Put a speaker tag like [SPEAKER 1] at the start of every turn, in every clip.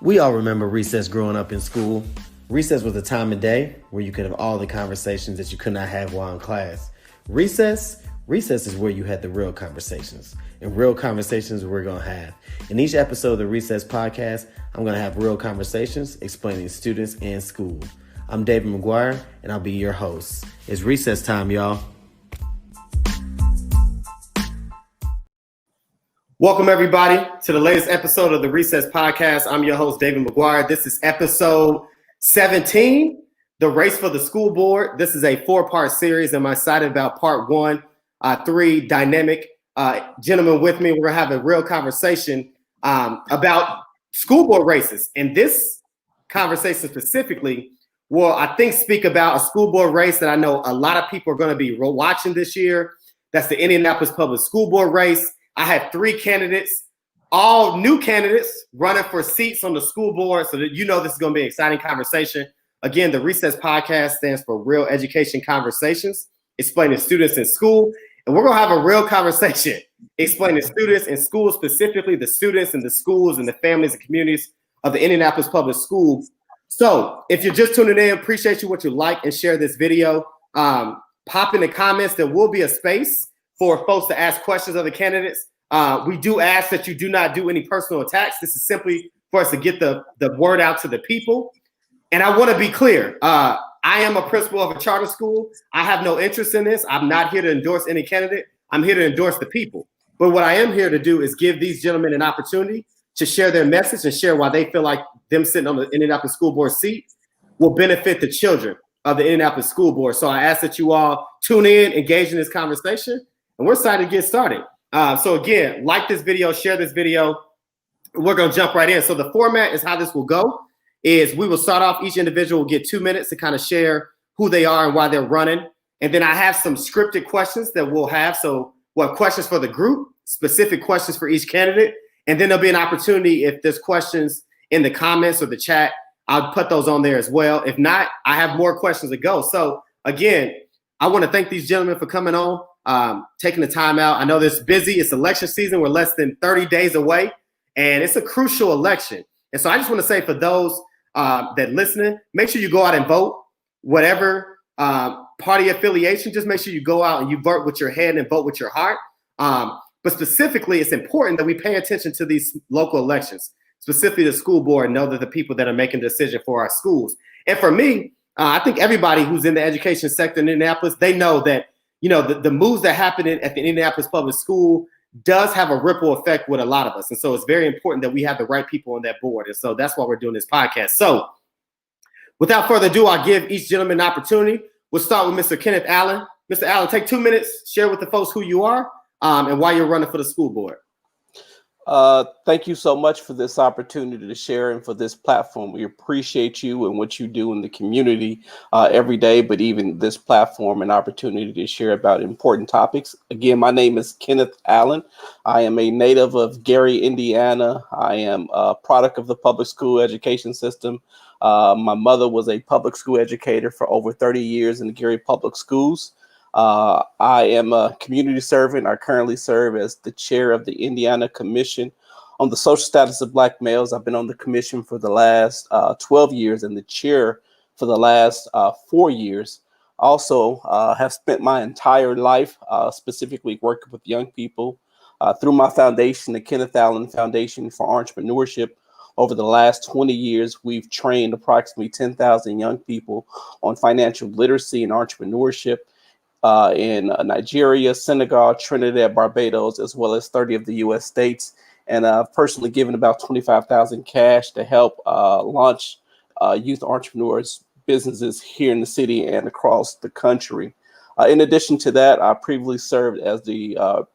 [SPEAKER 1] We all remember recess growing up in school. Recess was a time of day where you could have all the conversations that you could not have while in class. Recess is where you had the real conversations. And real conversations we're going to have. In each episode of the Recess Podcast, I'm going to have real conversations explaining students and school. I'm David McGuire, and I'll be your host. It's recess time, y'all. Welcome, everybody, to the latest episode of the Recess Podcast. I'm your host, David McGuire. This is episode 17, The Race for the School Board. This is a 4-part series. I'm excited about part 1. 3 dynamic gentlemen with me. We're going to have a real conversation about school board races. And this conversation specifically will, I think, speak about a school board race that I know a lot of people are going to be watching this year. That's the Indianapolis Public School Board race. I have 3 candidates, all new candidates running for seats on the school board, so that you know this is going to be an exciting conversation. Again, the Recess Podcast stands for Real Education Conversations, explaining students in school. And we're going to have a real conversation explaining students in school, specifically the students and the schools and the families and communities of the Indianapolis Public School. So if you're just tuning in, appreciate you what you like and share this video. Pop in the comments. There will be a space for folks to ask questions of the candidates. We do ask that you do not do any personal attacks. This is simply for us to get the word out to the people. And I want to be clear. I am a principal of a charter school. I have no interest in this. I'm not here to endorse any candidate. I'm here to endorse the people. But what I am here to do is give these gentlemen an opportunity to share their message and share why they feel like them sitting on the Indianapolis School Board seat will benefit the children of the Indianapolis School Board. So I ask that you all tune in, engage in this conversation, and we're excited to get started. So again, like this video, share this video. We're going to jump right in. So the format is how this will go. Is we will start off, each individual will get 2 minutes to kind of share who they are and why they're running. And then I have some scripted questions that we'll have. So we'll have questions for the group, specific questions for each candidate. And then there'll be an opportunity if there's questions in the comments or the chat, I'll put those on there as well. If not, I have more questions to go. So again, I want to thank these gentlemen for coming on, taking the time out. I know this is busy. It's election season. We're less than 30 days away, and it's a crucial election. And so I just want to say for those that listening, make sure you go out and vote. Whatever party affiliation, just make sure you go out and you vote with your head and vote with your heart. But specifically, it's important that we pay attention to these local elections, specifically the school board, and know that the people that are making the decision for our schools. And for me, I think everybody who's in the education sector in Indianapolis, they know that, you know, the moves that happen at the Indianapolis Public School does have a ripple effect with a lot of us. And so it's very important that we have the right people on that board. And so that's why we're doing this podcast. So without further ado, I'll give each gentleman an opportunity. We'll start with Mr. Kenneth Allen. Mr. Allen, take 2 minutes, share with the folks who you are and why you're running for the school board.
[SPEAKER 2] Thank you so much for this opportunity to share and for this platform. We appreciate you and what you do in the community every day, but even this platform, an opportunity to share about important topics. Again, my name is Kenneth Allen. I am a native of Gary, Indiana. I am a product of the public school education system. My mother was a public school educator for over 30 years in the Gary Public Schools. I am a community servant. I currently serve as the chair of the Indiana Commission on the Social Status of Black Males. I've been on the commission for the last 12 years and the chair for the last 4 years. Also have spent my entire life specifically working with young people through my foundation, the Kenneth Allen Foundation for Entrepreneurship. Over the last 20 years, we've trained approximately 10,000 young people on financial literacy and entrepreneurship in Nigeria, Senegal, Trinidad, Barbados, as well as 30 of the U.S. states. And I've personally given about $25,000 cash to help launch youth entrepreneurs businesses here in the city and across the country. In addition to that, I previously served as the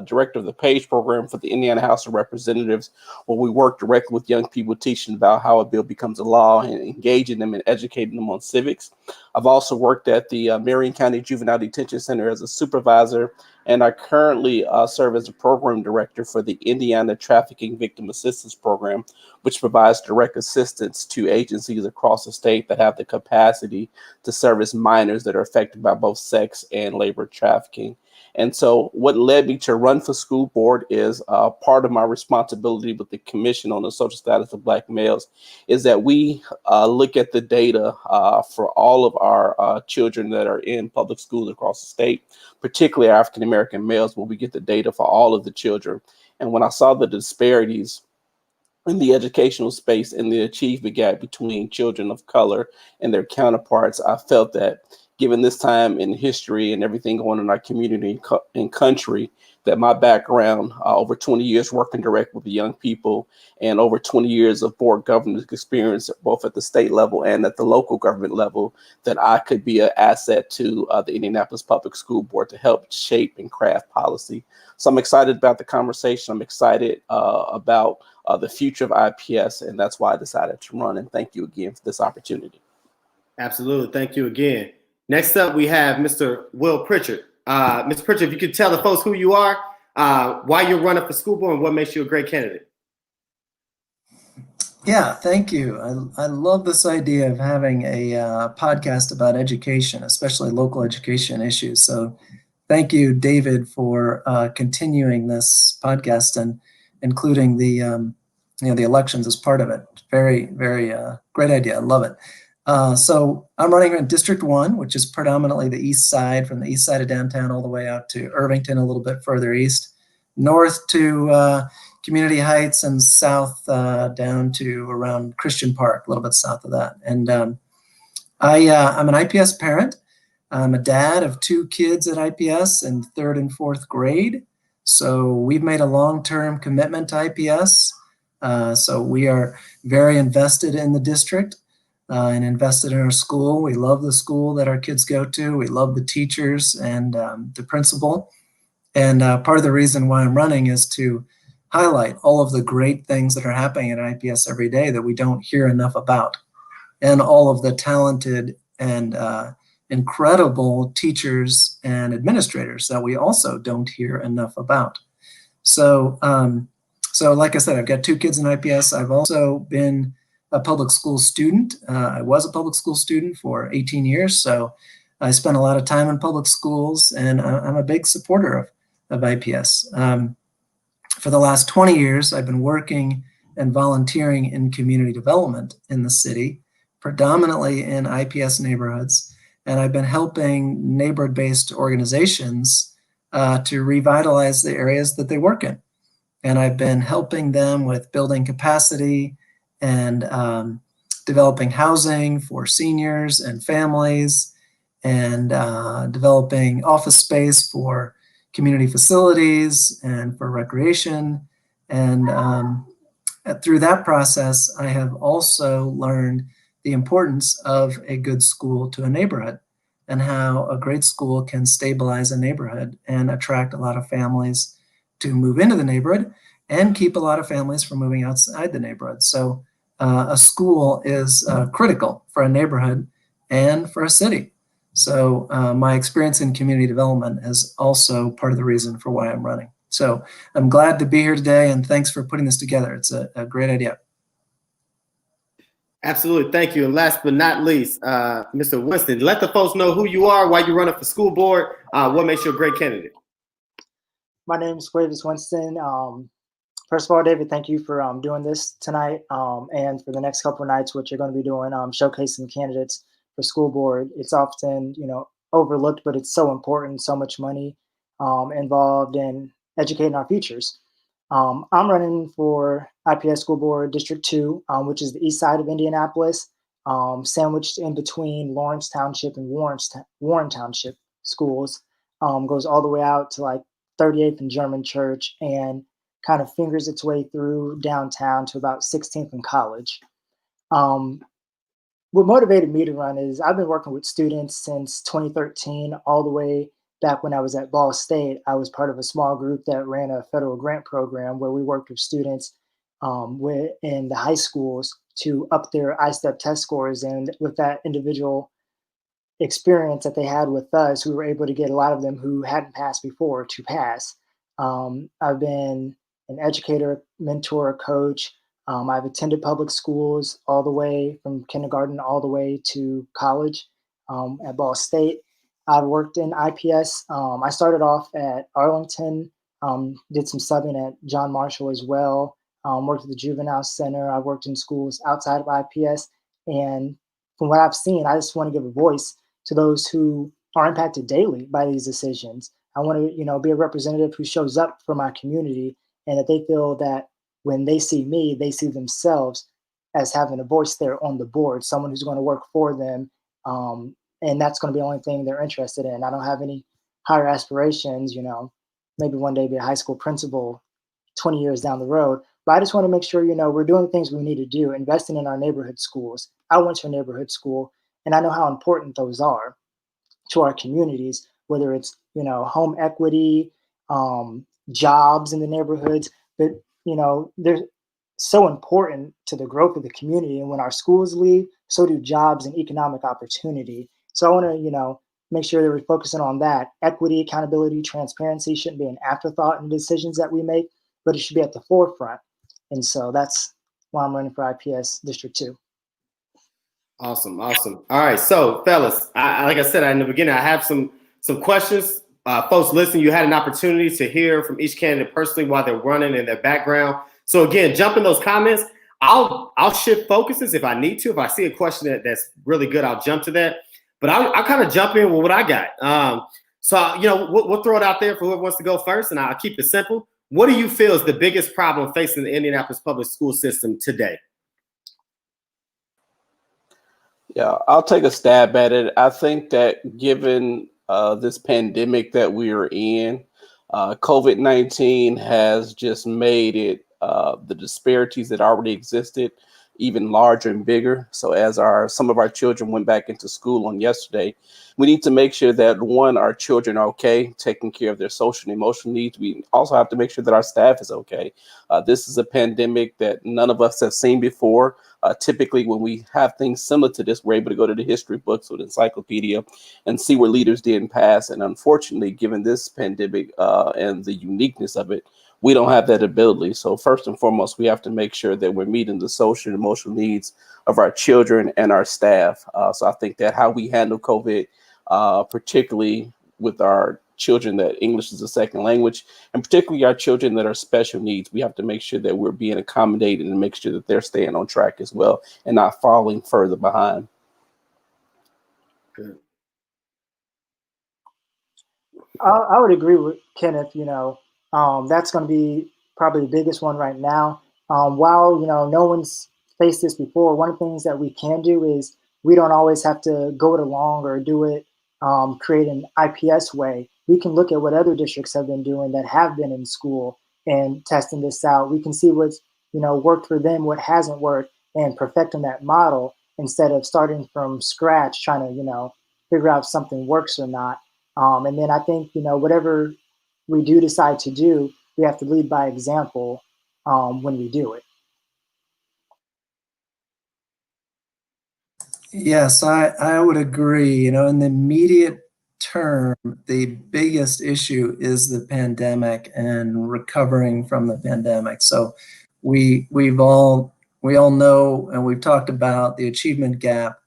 [SPEAKER 2] director of the PAGE program for the Indiana House of Representatives, where we work directly with young people, teaching about how a bill becomes a law and engaging them and educating them on civics. I've also worked at the Marion County Juvenile Detention Center as a supervisor, and I currently serve as a program director for the Indiana Trafficking Victim Assistance Program, which provides direct assistance to agencies across the state that have the capacity to service minors that are affected by both sex and labor trafficking. And so what led me to run for school board is part of my responsibility with the Commission on the Social Status of Black Males is that we look at the data for all of our children that are in public schools across the state, particularly African-American males, when we get the data for all of the children. And when I saw the disparities in the educational space and the achievement gap between children of color and their counterparts, I felt that given this time in history and everything going on in our community and country, that my background, over 20 years working direct with the young people and over 20 years of board governance experience, both at the state level and at the local government level, that I could be an asset to the Indianapolis Public School Board to help shape and craft policy. So I'm excited about the conversation. I'm excited about the future of IPS, and that's why I decided to run. And thank you again for this opportunity.
[SPEAKER 1] Absolutely. Thank you again. Next up, we have Mr. Will Pritchard. Mr. Pritchard, if you could tell the folks who you are, why you're running for school board, and what makes you a great candidate.
[SPEAKER 3] Yeah, thank you. I love this idea of having a podcast about education, especially local education issues. So thank you, David, for continuing this podcast and including the the elections as part of it. Very, very great idea. I love it. So I'm running in District 1, which is predominantly the east side, from the east side of downtown all the way out to Irvington, a little bit further east, north to Community Heights, and south down to around Christian Park, a little bit south of that. And I'm an IPS parent. I'm a dad of 2 kids at IPS in 3rd and 4th grade. So we've made a long-term commitment to IPS. So we are very invested in the district. And invested in our school. We love the school that our kids go to. We love the teachers and the principal. And part of the reason why I'm running is to highlight all of the great things that are happening at IPS every day that we don't hear enough about, and all of the talented and incredible teachers and administrators that we also don't hear enough about. So, so like I said, I've got 2 kids in IPS. I've also been a public school student. I was a public school student for 18 years, so I spent a lot of time in public schools, and I'm a big supporter of IPS. For the last 20 years, I've been working and volunteering in community development in the city, predominantly in IPS neighborhoods, and I've been helping neighborhood-based organizations to revitalize the areas that they work in. And I've been helping them with building capacity and developing housing for seniors and families, and developing office space for community facilities and for recreation. And through that process, I have also learned the importance of a good school to a neighborhood, and how a great school can stabilize a neighborhood and attract a lot of families to move into the neighborhood and keep a lot of families from moving outside the neighborhood. So a school is critical for a neighborhood and for a city. So my experience in community development is also part of the reason for why I'm running. So I'm glad to be here today, and thanks for putting this together. It's a great idea.
[SPEAKER 1] Absolutely. Thank you. And last but not least, Mr. Winston, let the folks know who you are, why you're running for school board, what makes you a great candidate.
[SPEAKER 4] My name is David Winston. First of all, David, thank you for doing this tonight, and for the next couple of nights, what you're going to be doing, showcasing candidates for school board. It's often, overlooked, but it's so important. So much money involved in educating our futures. I'm running for IPS School Board District 2, which is the east side of Indianapolis, sandwiched in between Lawrence Township and Warren Township schools. Goes all the way out to like 38th and German Church, and kind of fingers its way through downtown to about 16th and College. What motivated me to run is I've been working with students since 2013, all the way back when I was at Ball State. I was part of a small group that ran a federal grant program where we worked with students in the high schools to up their ISTEP test scores. And with that individual experience that they had with us, we were able to get a lot of them who hadn't passed before to pass. I've been an educator, mentor, coach. I've attended public schools all the way from kindergarten all the way to college at Ball State. I've worked in IPS. I started off at Arlington, did some subbing at John Marshall as well, worked at the Juvenile Center. I worked in schools outside of IPS. And from what I've seen, I just want to give a voice to those who are impacted daily by these decisions. I want to, be a representative who shows up for my community, and that they feel that when they see me, they see themselves as having a voice there on the board, someone who's going to work for them. And that's going to be the only thing they're interested in. I don't have any higher aspirations, maybe one day be a high school principal 20 years down the road. But I just want to make sure, we're doing the things we need to do, investing in our neighborhood schools. I went to a neighborhood school, and I know how important those are to our communities, whether it's, home equity, jobs in the neighborhoods. But, they're so important to the growth of the community. And when our schools leave, so do jobs and economic opportunity. So I want to, make sure that we're focusing on that. Equity, accountability, transparency shouldn't be an afterthought in the decisions that we make, but it should be at the forefront. And so that's why I'm running for IPS District 2.
[SPEAKER 1] Awesome. All right. So, fellas, like I said in the beginning, I have some questions. Folks listening, you had an opportunity to hear from each candidate personally while they're running and their background. So again, jump in those comments. I'll shift focuses if I need to. If I see a question that's really good, I'll jump to that. But I'll kind of jump in with what I got. So we'll throw it out there for whoever wants to go first, and I'll keep it simple. What do you feel is the biggest problem facing the Indianapolis public school system today?
[SPEAKER 2] Yeah, I'll take a stab at it. I think that given this pandemic that we are in, COVID-19 has just made it the disparities that already existed even larger and bigger. So as some of our children went back into school on yesterday, we need to make sure that, one, our children are okay, taking care of their social and emotional needs. We also have to make sure that our staff is okay. This is a pandemic that none of us have seen before. Typically, when we have things similar to this, we're able to go to the history books or the encyclopedia and see where leaders did in past. And unfortunately, given this pandemic and the uniqueness of it, we don't have that ability. So first and foremost, we have to make sure that we're meeting the social and emotional needs of our children and our staff. So I think that how we handle COVID, particularly with our children that English is a second language, and particularly our children that are special needs, we have to make sure that we're being accommodated and make sure that they're staying on track as well and not falling further behind.
[SPEAKER 1] Good.
[SPEAKER 4] I would agree with Kenneth. That's going to be probably the biggest one right now. While no one's faced this before, one of the things that we can do is we don't always have to go it along or do it create an IPS way. We can look at what other districts have been doing that have been in school and testing this out. We can see what's worked for them, what hasn't worked, and perfecting that model instead of starting from scratch trying to figure out if something works or not. And then I think whatever we do decide to do, we have to lead by example when we do it.
[SPEAKER 3] Yes, I would agree. In the immediate term, the biggest issue is the pandemic and recovering from the pandemic. So we all know, and we've talked about the achievement gap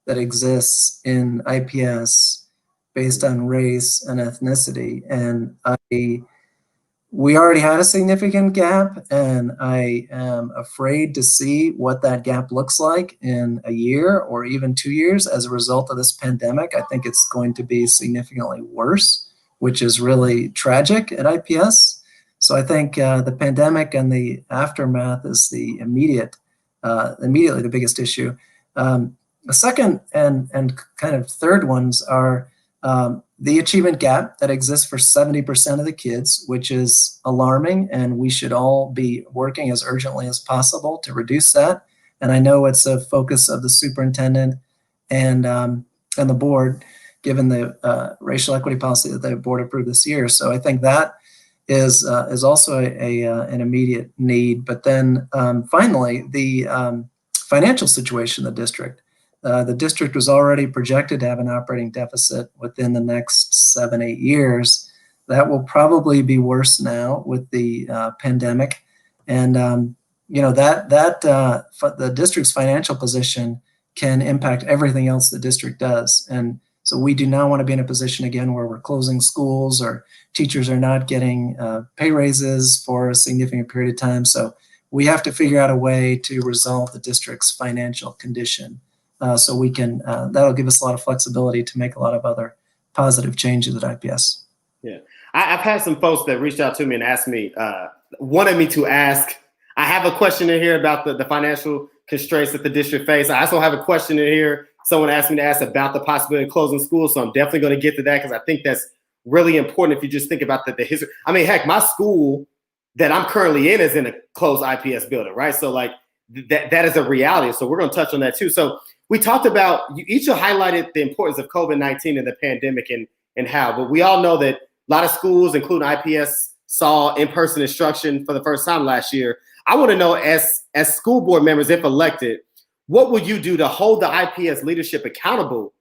[SPEAKER 3] that exists in IPS based on race and ethnicity. And we already had a significant gap, and I am afraid to see what that gap looks like in a year or even 2 years as a result of this pandemic. I think it's going to be significantly worse, which is really tragic at IPS. So I think the pandemic and the aftermath is the immediately the biggest issue. The second and kind of third ones are the achievement gap that exists for 70% of the kids, which is alarming, and we should all be working as urgently as possible to reduce that. And I know it's a focus of the superintendent and the board, given the racial equity policy that the board approved this year. So I think that is also an immediate need. But then finally, the financial situation of the district. The district was already projected to have an operating deficit within the next 7-8 years. That will probably be worse now with the pandemic. And, the district's financial position can impact everything else the district does. And So we do not want to be in a position again where we're closing schools or teachers are not getting pay raises for a significant period of time. So we have to figure out a way to resolve the district's financial condition. So we can, that'll give us a lot of flexibility to make a lot of other positive changes at IPS.
[SPEAKER 1] Yeah. I've had some folks that reached out to me and asked me, wanted me to ask. I have a question in here about the financial constraints that the district face. I also have a question in here. Someone asked me to ask about the possibility of closing schools. So I'm definitely going to get to that because I think that's really important if you just think about the history. I mean, heck, my school that I'm currently in is in a closed IPS building, right? So like that is a reality. So we're going to touch on that too. So we talked about, you each highlighted the importance of COVID-19 and the pandemic and how, but we all know that a lot of schools, including IPS, saw in-person instruction for the first time last year. I want to know, as school board members, if elected, what would you do to hold the IPS leadership accountable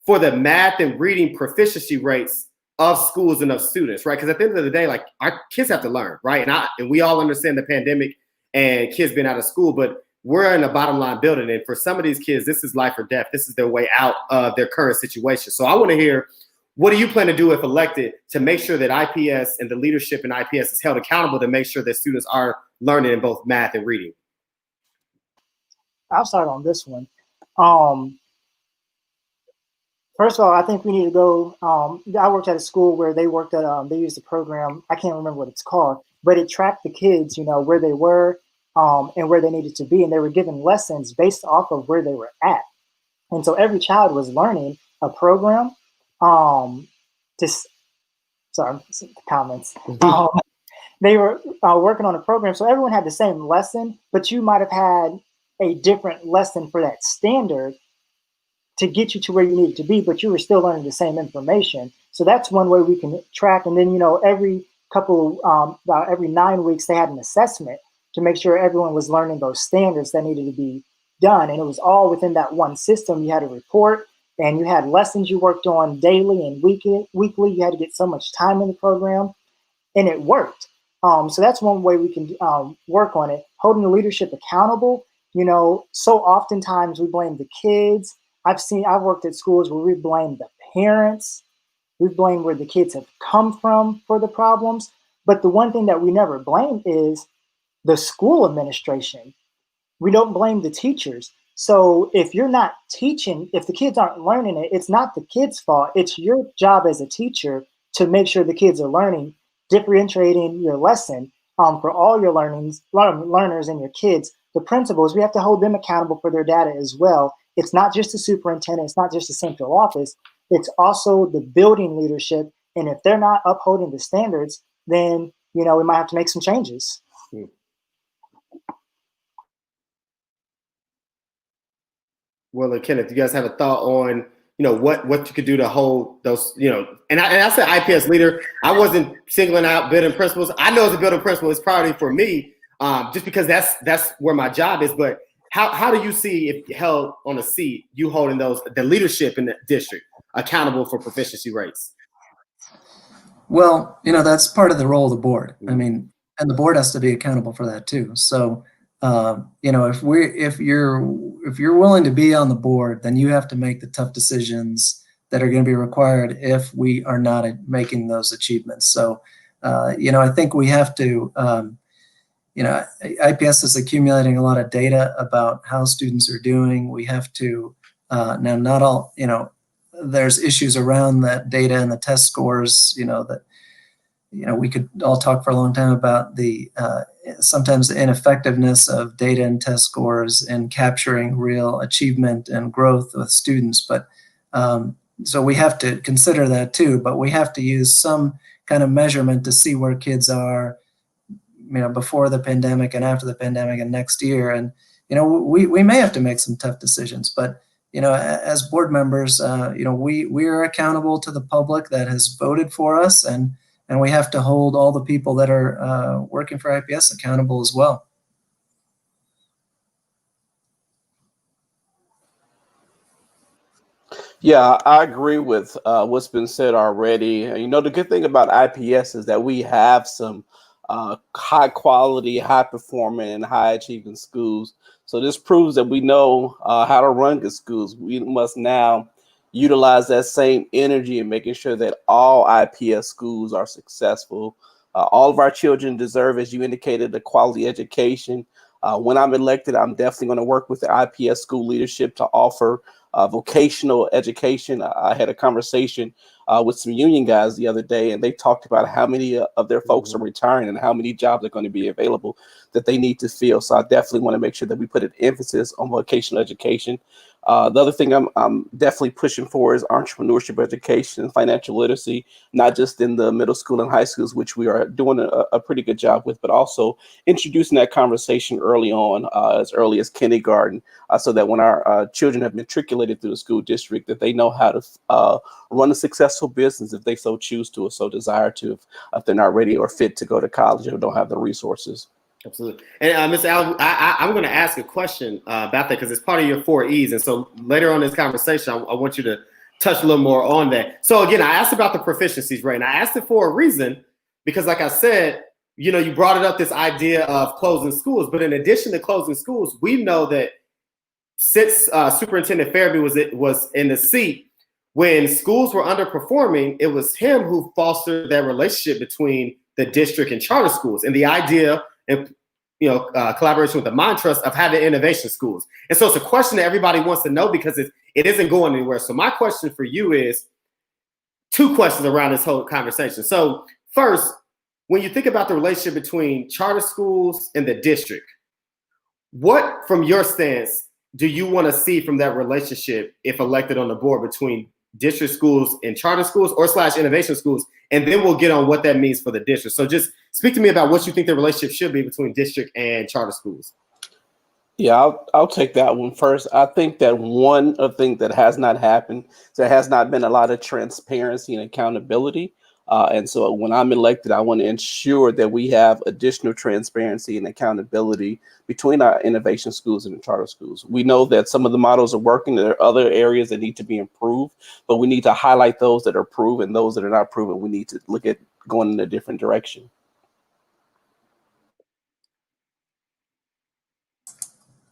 [SPEAKER 1] for the math and reading proficiency rates of schools and of students, right? Because at the end of the day, like, our kids have to learn, right? And we all understand the pandemic and kids being out of school, but we're in a bottom line building. And for some of these kids, this is life or death. This is their way out of their current situation. So I want to hear, what do you plan to do if elected to make sure that IPS and the leadership in IPS is held accountable to make sure that students are learning in both math and reading?
[SPEAKER 4] I'll start on this one. First of all, I think we need to go. I worked at a school where they worked at, they used a program, I can't remember what it's called, but it tracked the kids, where they were and where they needed to be. And they were given lessons based off of where they were at. And so every child was learning a program. Sorry, comments. They were working on a program. So everyone had the same lesson, but you might have had a different lesson for that standard to get you to where you needed to be, but you were still learning the same information. So that's one way we can track. And then, every about every 9 weeks, they had an assessment to make sure everyone was learning those standards that needed to be done. And it was all within that one system. You had a report and you had lessons you worked on daily and weekly. You had to get so much time in the program, and it worked. So that's one way we can work on it. Holding the leadership accountable. So oftentimes we blame the kids. I've worked at schools where we blame the parents. We blame where the kids have come from for the problems. But the one thing that we never blame is the school administration. We don't blame the teachers. So if you're not teaching, if the kids aren't learning it, it's not the kids' fault. It's your job as a teacher to make sure the kids are learning, differentiating your lesson for all your learners and your kids. The principals, we have to hold them accountable for their data as well. It's not just the superintendent, it's not just the central office, it's also the building leadership. And if they're not upholding the standards, then, we might have to make some changes.
[SPEAKER 1] Well, Kenneth, do you guys have a thought on, what you could do to hold those, and I said IPS leader, I wasn't singling out building principals. I know as a building principal, it's priority for me, just because that's where my job is. But how do you see, if held on a seat, you holding the leadership in the district accountable for proficiency rates?
[SPEAKER 3] Well, that's part of the role of the board. I mean, and the board has to be accountable for that too. So, if you're willing to be on the board, then you have to make the tough decisions that are going to be required if we are not making those achievements. So, I think we have to, IPS is accumulating a lot of data about how students are doing. We have to, now not all, there's issues around that data and the test scores, that, we could all talk for a long time about the, sometimes the ineffectiveness of data and test scores in capturing real achievement and growth with students. But so we have to consider that too, but we have to use some kind of measurement to see where kids are, before the pandemic and after the pandemic and next year. And, we may have to make some tough decisions, but, as board members, we are accountable to the public that has voted for us, and we have to hold all the people that are working for IPS accountable as well.
[SPEAKER 2] Yeah, I agree with what's been said already. The good thing about IPS is that we have some high quality, high performing, and high achieving schools. So this proves that we know how to run good schools. We must now utilize that same energy in making sure that all IPS schools are successful. All of our children deserve, as you indicated, a quality education. When I'm elected, I'm definitely going to work with the IPS school leadership to offer vocational education. I had a conversation with some union guys the other day, and they talked about how many of their folks are retiring and how many jobs are going to be available that they need to fill. So I definitely want to make sure that we put an emphasis on vocational education. The other thing I'm definitely pushing for is entrepreneurship education and financial literacy, not just in the middle school and high schools, which we are doing a pretty good job with, but also introducing that conversation early on, as early as kindergarten, so that when our children have matriculated through the school district, that they know how to run a successful business if they so choose to or so desire to, if they're not ready or fit to go to college or don't have the resources.
[SPEAKER 1] Absolutely. And Mr. Al, I'm going to ask a question about that because it's part of your 4 E's. And so later on in this conversation, I want you to touch a little more on that. So again, I asked about the proficiencies rate, and I asked it for a reason because, like I said, you know, you brought it up, this idea of closing schools. But in addition to closing schools, we know that since Superintendent Farabee was in the seat, when schools were underperforming, it was him who fostered that relationship between the district and charter schools, and the idea and collaboration with the Montrust of having innovation schools. And so it's a question that everybody wants to know because it isn't going anywhere. So my question for you is 2 questions around this whole conversation. So first, when you think about the relationship between charter schools and the district, what, from your stance, do you want to see from that relationship if elected on the board between district schools and charter schools or / innovation schools? And then we'll get on what that means for the district. So just speak to me about what you think the relationship should be between district and charter schools.
[SPEAKER 2] Yeah, I'll take that one first. I think that one of the things that has not happened, there has not been a lot of transparency and accountability. And so when I'm elected, I want to ensure that we have additional transparency and accountability between our innovation schools and the charter schools. We know that some of the models are working. There are other areas that need to be improved, but we need to highlight those that are proven. Those that are not proven, we need to look at going in a different direction.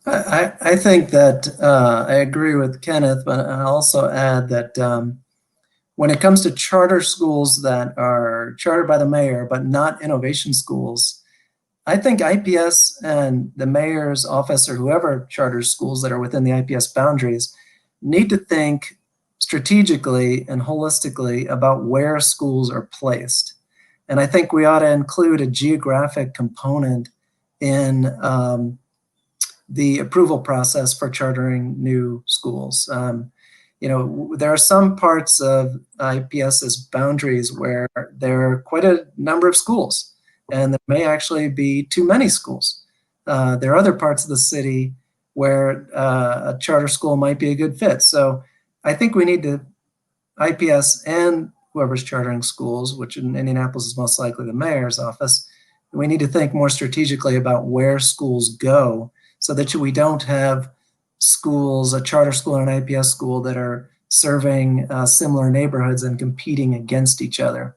[SPEAKER 3] I think that I agree with Kenneth, but I also add that when it comes to charter schools that are chartered by the mayor, but not innovation schools, I think IPS and the mayor's office or whoever charters schools that are within the IPS boundaries need to think strategically and holistically about where schools are placed. And I think we ought to include a geographic component in the approval process for chartering new schools. There are some parts of IPS's boundaries where there are quite a number of schools, and there may actually be too many schools. There are other parts of the city where a charter school might be a good fit. So I think we need to, IPS and whoever's chartering schools, which in Indianapolis is most likely the mayor's office, we need to think more strategically about where schools go so that we don't have schools, a charter school and an IPS school that are serving similar neighborhoods and competing against each other.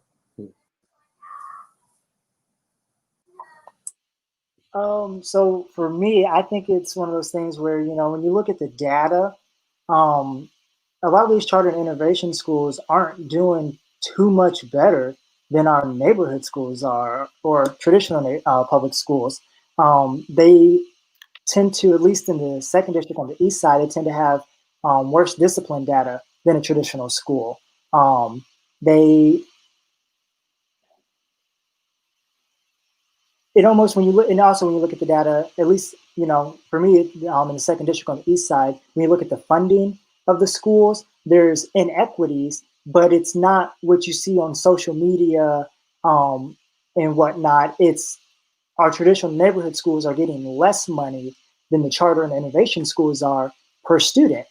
[SPEAKER 4] So for me, I think it's one of those things where, when you look at the data, a lot of these charter and innovation schools aren't doing too much better than our neighborhood schools are or traditional public schools. They tend to, at least in the second district on the east side, they tend to have worse discipline data than a traditional school. It almost, when you look, and also when you look at the data, at least, for me, in the second district on the east side, when you look at the funding of the schools, there's inequities, but it's not what you see on social media and whatnot. It's our traditional neighborhood schools are getting less money than the charter and innovation schools are per student,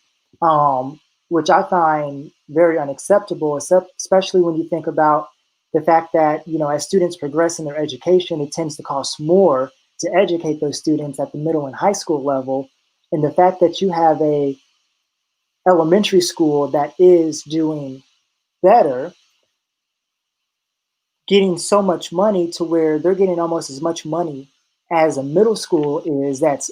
[SPEAKER 4] which I find very unacceptable, especially when you think about the fact that, as students progress in their education, it tends to cost more to educate those students at the middle and high school level. And the fact that you have a elementary school that is doing better, getting so much money to where they're getting almost as much money as a middle school is that's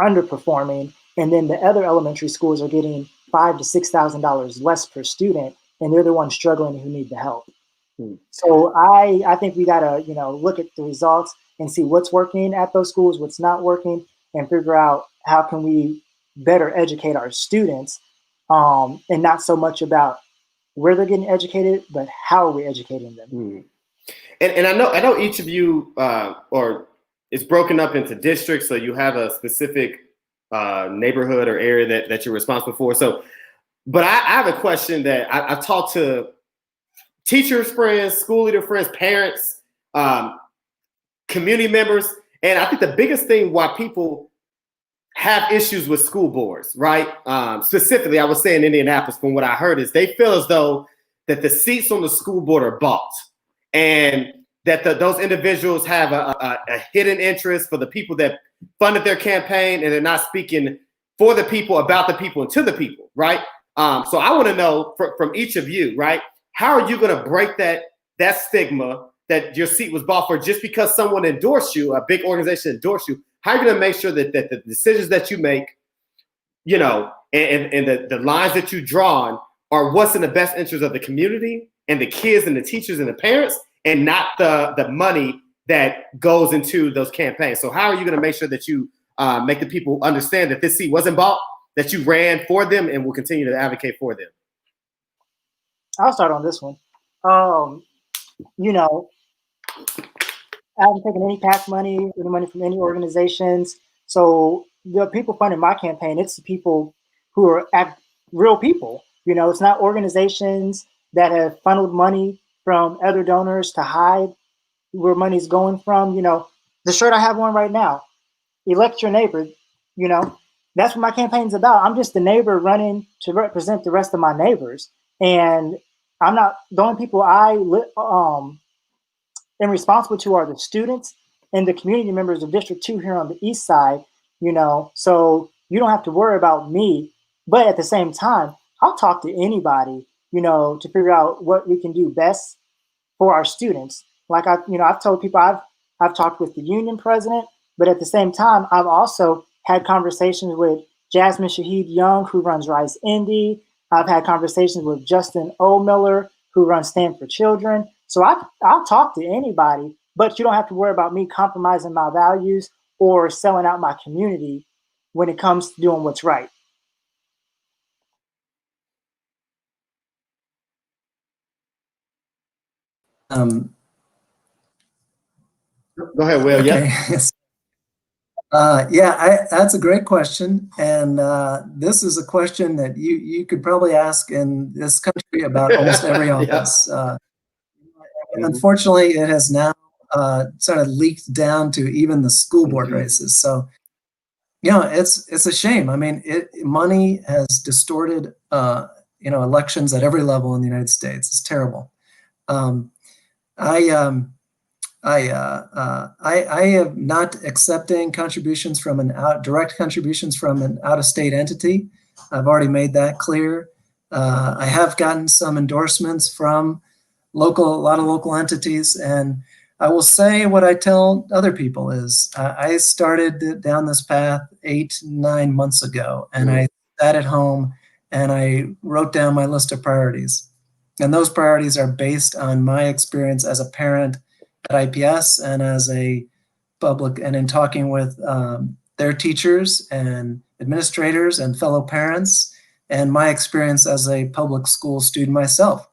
[SPEAKER 4] underperforming, and then the other elementary schools are getting $5,000 to $6,000 less per student, and they're the ones struggling who need the help. So I think we gotta, look at the results and see what's working at those schools, what's not working, and figure out how can we better educate our students, and not so much about where they're getting educated, but how are we educating them.
[SPEAKER 1] And I know each of you, or it's broken up into districts, so you have a specific neighborhood or area that you're responsible for. So, but I have a question that I've talked to teachers, friends, school leader friends, parents, community members, and I think the biggest thing why people have issues with school boards, right? Specifically, I would say in Indianapolis, from what I heard, is they feel as though that the seats on the school board are bought, and that those individuals have a hidden interest for the people that funded their campaign, and they're not speaking for the people, about the people, and to the people, right? So I want to know from each of you, right? How are you going to break that stigma that your seat was bought for just because someone endorsed you, a big organization endorsed you? How are you going to make sure that the decisions that you make, and the lines that you draw on are what's in the best interest of the community and the kids and the teachers and the parents, and not the money that goes into those campaigns? So how are you going to make sure that you make the people understand that this seat wasn't bought, that you ran for them and will continue to advocate for them?
[SPEAKER 4] I'll start on this one. I haven't taken any PAC money, any money from any organizations. So the people funding my campaign, it's the people who are real people. It's not organizations that have funneled money from other donors to hide where money's going from. The shirt I have on right now, elect your neighbor, that's what my campaign's about. I'm just the neighbor running to represent the rest of my neighbors. And I'm not, the only people I am responsible to are the students and the community members of District 2 here on the east side, so you don't have to worry about me. But at the same time, I'll talk to anybody, to figure out what we can do best for our students. Like I've told people, I've talked with the union president, but at the same time, I've also had conversations with Jasmine Shaheed Young, who runs Rise Indy. I've had conversations with Justin O. Miller, who runs Stand for Children. So I'll talk to anybody, but you don't have to worry about me compromising my values or selling out my community when it comes to doing what's right.
[SPEAKER 1] Go ahead, Will.
[SPEAKER 3] Okay.
[SPEAKER 1] Yeah.
[SPEAKER 3] That's a great question. And this is a question that you could probably ask in this country about almost every office. Unfortunately, it has now sort of leaked down to even the school board races. So, it's a shame. I mean, money has distorted, elections at every level in the United States. It's terrible. I am not accepting contributions from direct contributions from an out-of-state entity. I've already made that clear. I have gotten some endorsements from a lot of local entities, and I will say what I tell other people is I started down this path 8-9 months ago, and I sat at home and I wrote down my list of priorities. And those priorities are based on my experience as a parent at IPS and as a public, and in talking with their teachers and administrators and fellow parents, and my experience as a public school student myself,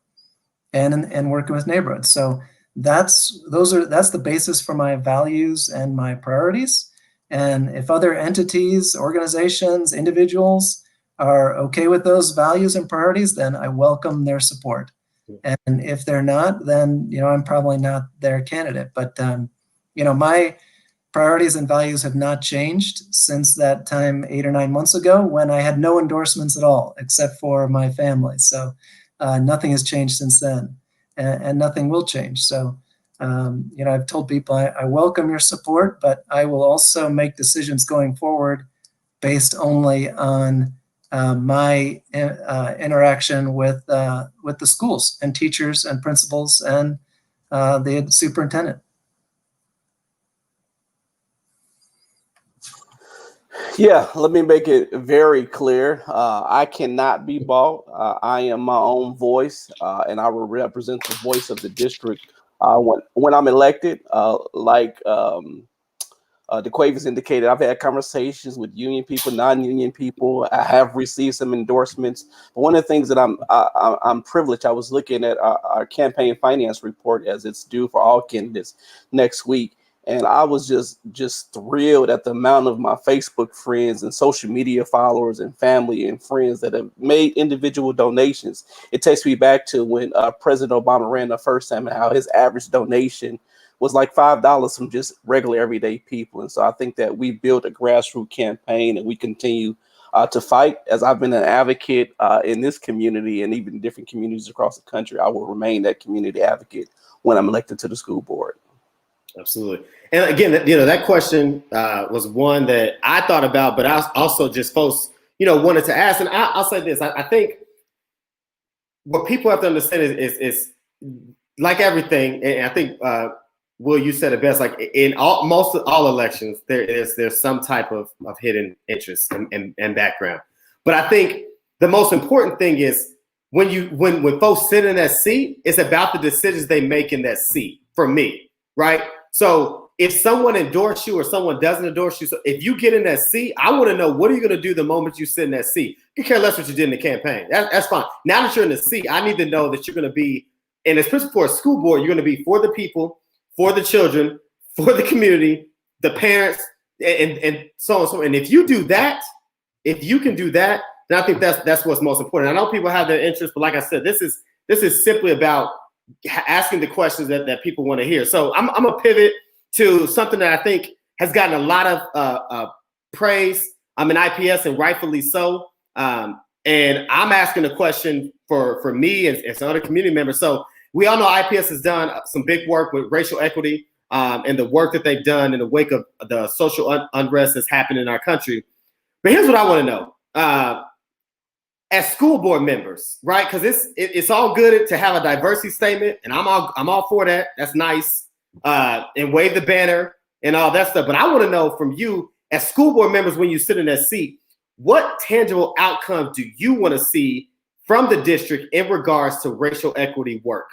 [SPEAKER 3] and working with neighborhoods. So that's the basis for my values and my priorities. And if other entities, organizations, individuals are okay with those values and priorities, then I welcome their support. And if they're not, then I'm probably not their candidate. But my priorities and values have not changed since that time 8 or 9 months ago, when I had no endorsements at all except for my family. So nothing has changed since then, and nothing will change. So I've told people I welcome your support, but I will also make decisions going forward based only on my interaction with the schools and teachers and principals and the superintendent.
[SPEAKER 2] Yeah, let me make it very clear. I cannot be bought. I am my own voice, and I will represent the voice of the district when I'm elected. DeQuavis indicated, I've had conversations with union people, non-union people. I have received some endorsements. But one of the things that I'm privileged, I was looking at our campaign finance report as it's due for all candidates next week. And I was just thrilled at the amount of my Facebook friends and social media followers and family and friends that have made individual donations. It takes me back to when President Obama ran the first time and how his average donation was like $5 from just regular everyday people. And so I think that we built a grassroots campaign, and we continue to fight. As I've been an advocate in this community and even different communities across the country, I will remain that community advocate when I'm elected to the school board.
[SPEAKER 1] Absolutely. And again, that question was one that I thought about, but I also just folks, wanted to ask. And I'll say this, I think what people have to understand is like everything, and I think, Will, you said it best, like in most of all elections, there's some type of hidden interest and background. But I think the most important thing is when folks sit in that seat, it's about the decisions they make in that seat, for me, right? So if someone endorses you or someone doesn't endorse you, so if you get in that seat, I want to know, what are you going to do the moment you sit in that seat? You care less what you did in the campaign. That's fine. Now that you're in the seat, I need to know that you're going to be, and especially for a school board, you're going to be for the people, for the children, for the community, the parents, and so on and so on. And if you do that, if you can do that, then I think that's what's most important. I know people have their interest, but like I said, this is simply about asking the questions that people want to hear. So I'm gonna pivot to something that I think has gotten a lot of praise. I'm an IPS, and rightfully so. And I'm asking a question for me and some other community members. So we all know IPS has done some big work with racial equity and the work that they've done in the wake of the social unrest that's happened in our country. But here's what I want to know. As school board members, right? Because it's all good to have a diversity statement, and I'm all for that. That's nice, and wave the banner and all that stuff. But I want to know from you, as school board members, when you sit in that seat, what tangible outcomes do you want to see from the district in regards to racial equity work?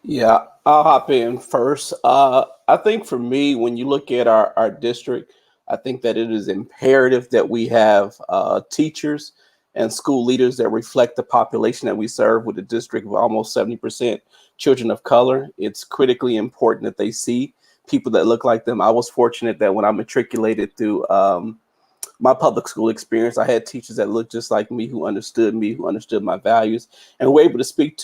[SPEAKER 2] Yeah, I'll hop in first. I think for me, when you look at our district, I think that it is imperative that we have teachers and school leaders that reflect the population that we serve, with a district of almost 70% children of color. It's critically important that they see people that look like them. I was fortunate that when I matriculated through my public school experience, I had teachers that looked just like me, who understood my values, and were able to speak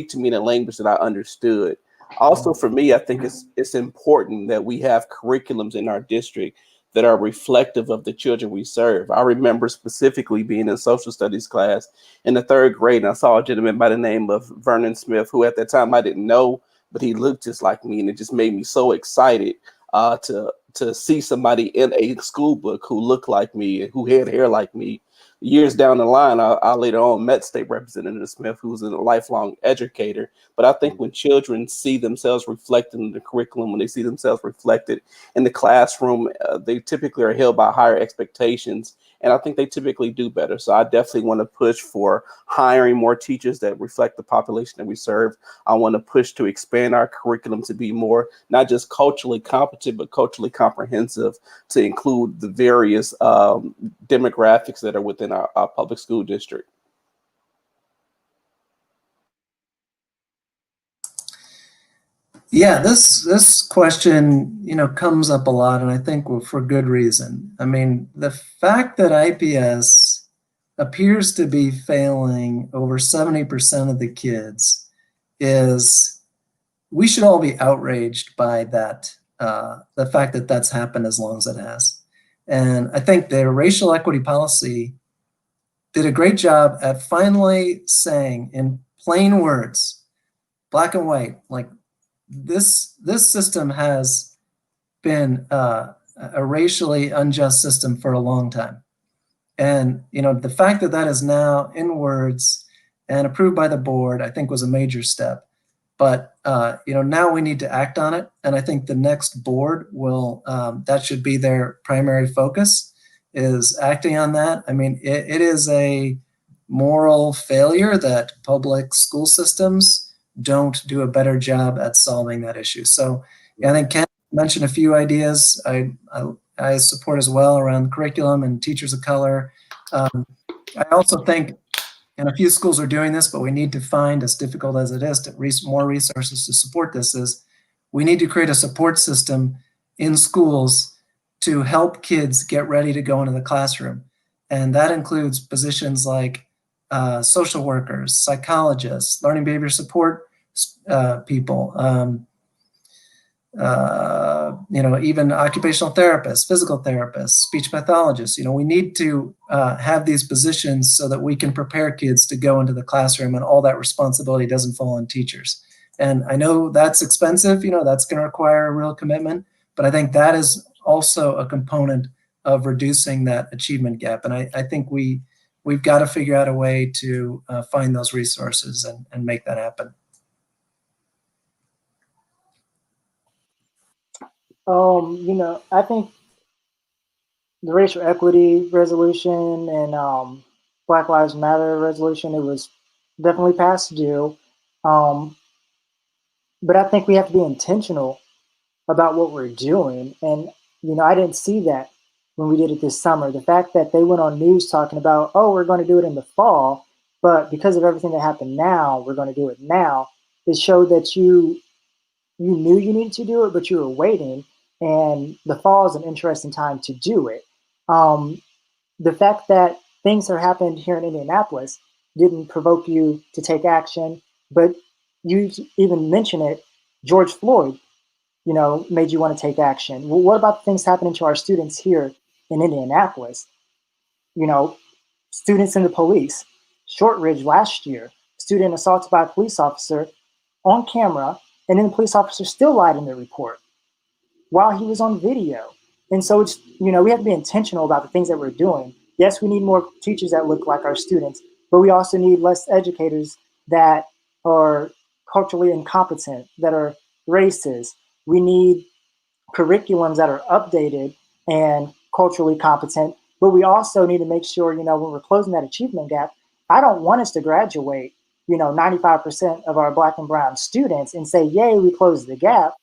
[SPEAKER 2] to me in a language that I understood. Also, for me, I think it's important that we have curriculums in our district that are reflective of the children we serve. I remember specifically being in social studies class in the 3rd grade, and I saw a gentleman by the name of Vernon Smith, who at that time I didn't know, but he looked just like me, and it just made me so excited to see somebody in a school book who looked like me and who had hair like me. Years down the line, I later on met State Representative Smith, who's a lifelong educator. But I think when children see themselves reflected in the curriculum, when they see themselves reflected in the classroom, they typically are held by higher expectations. And I think they typically do better. So I definitely want to push for hiring more teachers that reflect the population that we serve. I want to push to expand our curriculum to be more, not just culturally competent, but culturally comprehensive, to include the various demographics that are within our public school district.
[SPEAKER 3] Yeah, this question, comes up a lot, and I think for good reason. I mean, the fact that IPS appears to be failing over 70% of the kids is, we should all be outraged by that, the fact that that's happened as long as it has. And I think the racial equity policy did a great job at finally saying in plain words, black and white, like, this system has been a racially unjust system for a long time. And, the fact that that is now in words and approved by the board, I think was a major step. But now we need to act on it, and I think the next board will. That should be their primary focus, is acting on that. I mean, it is a moral failure that public school systems don't do a better job at solving that issue. So I think Ken mentioned a few ideas I support as well around curriculum and teachers of color. I also think, and a few schools are doing this, but we need to find, as difficult as it is, to more resources to support this, is we need to create a support system in schools to help kids get ready to go into the classroom. And that includes positions like social workers, psychologists, learning behavior support people, even occupational therapists, physical therapists, speech pathologists. We need to have these positions so that we can prepare kids to go into the classroom, and all that responsibility doesn't fall on teachers. And I know that's expensive, that's going to require a real commitment, but I think that is also a component of reducing that achievement gap. And I think we've got to figure out a way to find those resources and make that happen.
[SPEAKER 4] I think the racial equity resolution and Black Lives Matter resolution, it was definitely past due. But I think we have to be intentional about what we're doing. And, I didn't see that when we did it this summer. The fact that they went on news talking about, we're going to do it in the fall, but because of everything that happened now, we're going to do it now. It showed that you knew you needed to do it, but you were waiting. And the fall is an interesting time to do it. The fact that things that happened here in Indianapolis didn't provoke you to take action, but you even mentioned it, George Floyd, made you want to take action. Well, what about things happening to our students here in Indianapolis? Students in the police. Shortridge last year, student assaulted by a police officer on camera, and then the police officer still lied in their report while he was on video. And so it's, we have to be intentional about the things that we're doing. Yes, we need more teachers that look like our students, but we also need less educators that are culturally incompetent, that are racist. We need curriculums that are updated and culturally competent, but we also need to make sure, when we're closing that achievement gap, I don't want us to graduate, 95% of our Black and brown students and say, yay, we closed the gap.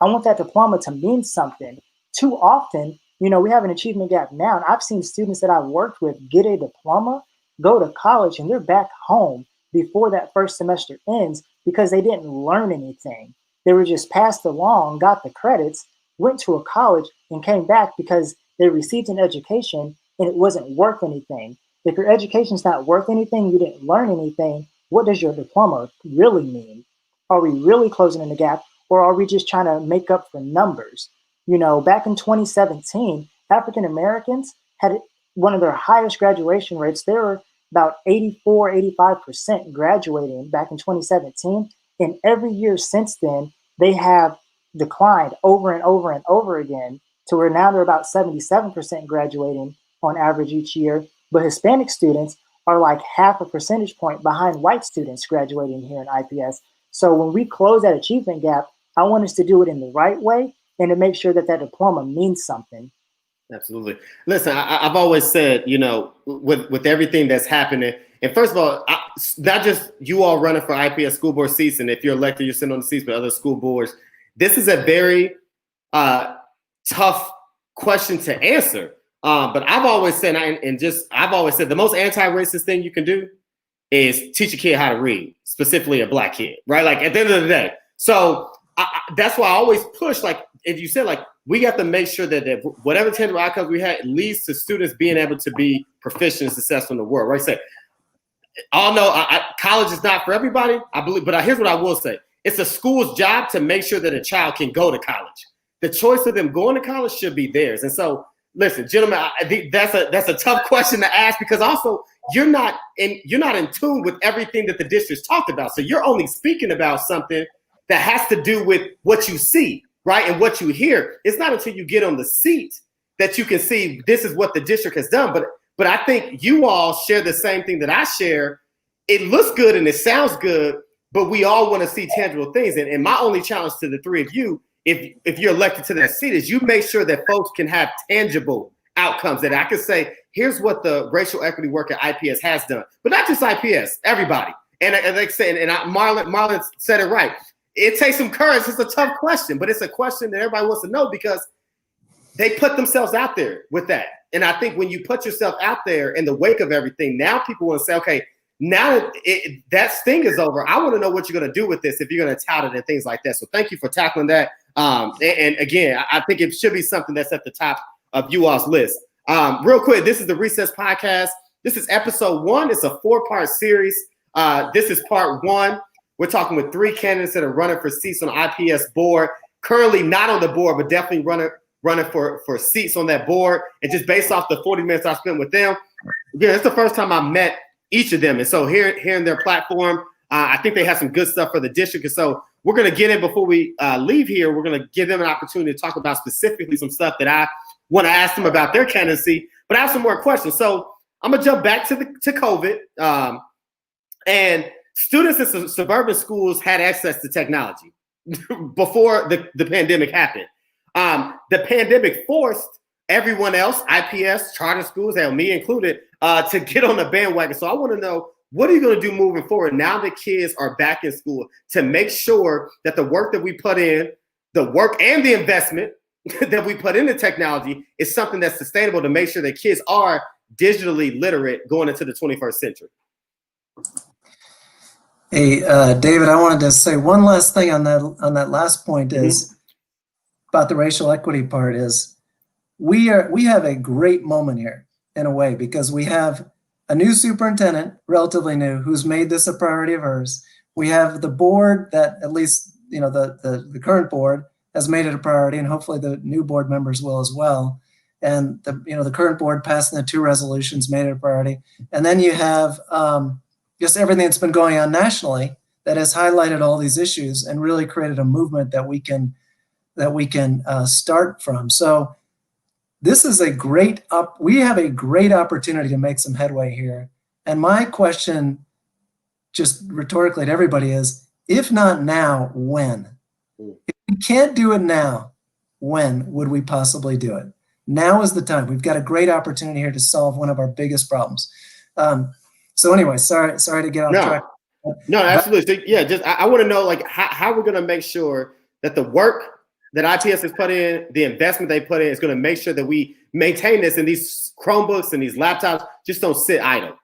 [SPEAKER 4] I want that diploma to mean something. Too often, we have an achievement gap now, and I've seen students that I've worked with get a diploma, go to college, and they're back home before that first semester ends because they didn't learn anything. They were just passed along, got the credits, went to a college, and came back because they received an education and it wasn't worth anything. If your education's not worth anything, you didn't learn anything, what does your diploma really mean? Are we really closing in the gap, or are we just trying to make up for numbers? Back in 2017, African Americans had one of their highest graduation rates. They were about 84, 85% graduating back in 2017. And every year since then, they have declined over and over and over again to where now they're about 77% graduating on average each year. But Hispanic students are like half a percentage point behind white students graduating here in IPS. So when we close that achievement gap, I want us to do it in the right way and to make sure that that diploma means something.
[SPEAKER 1] Absolutely. Listen, I've always said, with everything that's happening, and first of all, not just you all running for IPS school board seats, and if you're elected, you're sitting on the seats for other school boards. This is a very tough question to answer. But I've always said, the most anti-racist thing you can do is teach a kid how to read, specifically a Black kid, right? Like at the end of the day. So that's why I always push, like, if you said, like, we got to make sure that whatever tangible outcomes we had leads to students being able to be proficient and successful in the world, right? Say, I know college is not for everybody, I believe, but here's what I will say. It's a school's job to make sure that a child can go to college. The choice of them going to college should be theirs. And so, listen, gentlemen, I think that's a tough question to ask, because also you're not in tune with everything that the district's talked about. So you're only speaking about something that has to do with what you see, right? And what you hear. It's not until you get on the seat that you can see this is what the district has done. But I think you all share the same thing that I share. It looks good and it sounds good, but we all want to see tangible things. And my only challenge to the three of you, if you're elected to that seat, is you make sure that folks can have tangible outcomes that I can say, here's what the racial equity work at IPS has done, but not just IPS, everybody. And like I said, and Marlon said it right. It takes some courage. It's a tough question, but it's a question that everybody wants to know because they put themselves out there with that. And I think when you put yourself out there in the wake of everything, now people want to say, okay, now that sting is over. I want to know what you're going to do with this if you're going to tout it and things like that. So thank you for tackling that. And again, I think it should be something that's at the top of you all's list. Real quick, this is the Recess Podcast. This is episode 1. It's a 4-part series. This is part 1. We're talking with 3 candidates that are running for seats on the IPS board. Currently not on the board, but definitely running for seats on that board. And just based off the 40 minutes I spent with them, again, it's the first time I met each of them. And so hearing their platform, I think they have some good stuff for the district. And so we're going to get in before we leave here. We're going to give them an opportunity to talk about specifically some stuff that I want to ask them about their candidacy, but I have some more questions. So I'm going to jump back to COVID. And students in suburban schools had access to technology before the pandemic happened. The pandemic forced everyone else, IPS, charter schools, and me included, to get on the bandwagon. So I want to know, what are you going to do moving forward now that kids are back in school to make sure that the work that we put in, the work and the investment that we put into technology is something that's sustainable to make sure that kids are digitally literate going into the 21st century?
[SPEAKER 3] Hey, David, I wanted to say one last thing on that last point is about the racial equity part is we have a great moment here in a way because we have a new superintendent, relatively new, who's made this a priority of hers. We have the board that at least, the current board has made it a priority, and hopefully the new board members will as well. And the current board passing the 2 resolutions made it a priority. And then you have just everything that's been going on nationally that has highlighted all these issues and really created a movement that we can start from. So this is we have a great opportunity to make some headway here. And my question, just rhetorically to everybody, is, if not now, when? If we can't do it now, when would we possibly do it? Now is the time. We've got a great opportunity here to solve one of our biggest problems. So anyway, sorry to get off track.
[SPEAKER 1] No, absolutely. So, yeah, just I want to know, like, how we're going to make sure that the work that IPS has put in, the investment they put in, is going to make sure that we maintain this, and these Chromebooks and these laptops just don't sit idle.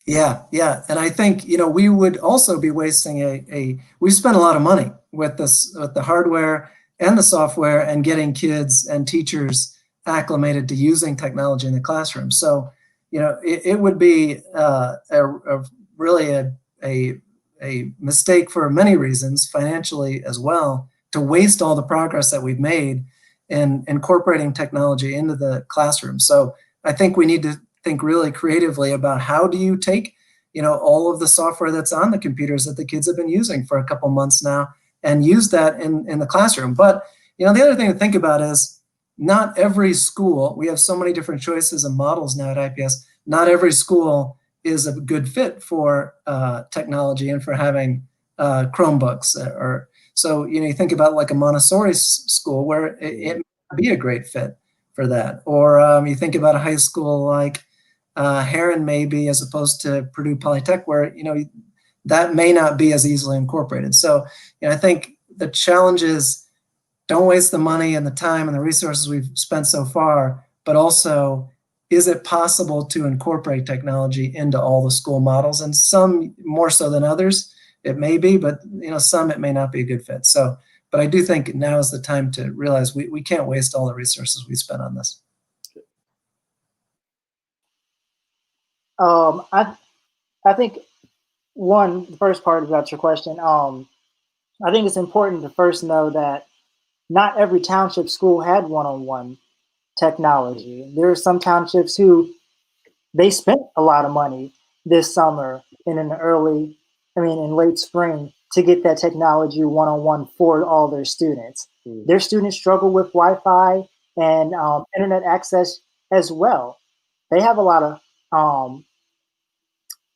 [SPEAKER 3] Yeah. And I think, we would also be wasting we spent a lot of money with the hardware and the software and getting kids and teachers acclimated to using technology in the classroom. So, it would be really a mistake for many reasons, financially as well, to waste all the progress that we've made in incorporating technology into the classroom. So I think we need to think really creatively about how do you take, all of the software that's on the computers that the kids have been using for a couple months now and use that in the classroom. But, the other thing to think about is not every school, we have so many different choices and models now at IPS, not every school is a good fit for technology and for having Chromebooks. So, you think about like a Montessori school where it might be a great fit for that. Or you think about a high school like Heron maybe, as opposed to Purdue Polytech, where, that may not be as easily incorporated. So, I think the challenge is, don't waste the money and the time and the resources we've spent so far, but also, is it possible to incorporate technology into all the school models? And some more so than others, it may be, but some it may not be a good fit. So, but I do think now is the time to realize we can't waste all the resources we spent on this.
[SPEAKER 4] I think the first part about your question, I think it's important to first know that not every township school had one-on-one technology. There are some townships who they spent a lot of money this summer and in late spring to get that technology one-on-one for all their students. Their students struggle with Wi-Fi and internet access as well. They have a lot of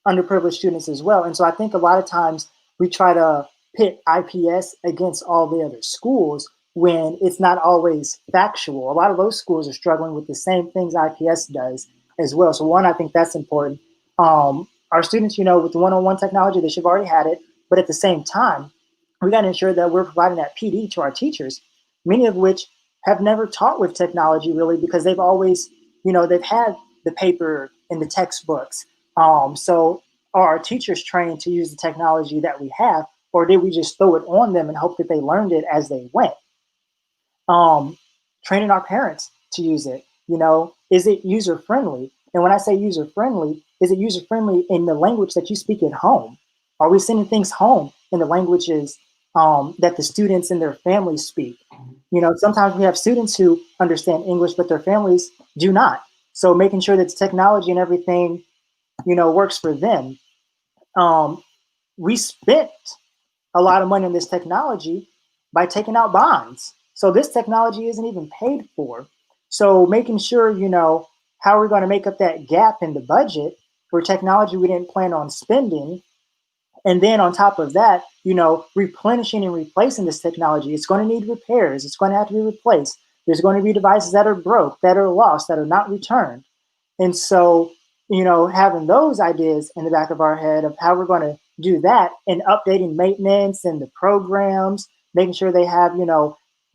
[SPEAKER 4] underprivileged students as well. And so I think a lot of times we try to pit IPS against all the other schools when it's not always factual. A lot of those schools are struggling with the same things IPS does as well. So one, I think that's important. Our students, with the one-on-one technology, they should have already had it. But at the same time, we got to ensure that we're providing that PD to our teachers, many of which have never taught with technology really because they've always, they've had the paper and the textbooks. So are our teachers trained to use the technology that we have, or did we just throw it on them and hope that they learned it as they went? Training our parents to use it, is it user friendly? And when I say user friendly, is it user friendly in the language that you speak at home? Are we sending things home in the languages that the students and their families speak? Sometimes we have students who understand English, but their families do not. So making sure that the technology and everything, works for them. We spent a lot of money on this technology by taking out bonds. So this technology isn't even paid for. So making sure, how we're going to make up that gap in the budget for technology we didn't plan on spending. And then on top of that, replenishing and replacing this technology. It's going to need repairs. It's going to have to be replaced. There's going to be devices that are broke, that are lost, that are not returned. And so, having those ideas in the back of our head of how we're going to do that and updating maintenance and the programs, making sure they have,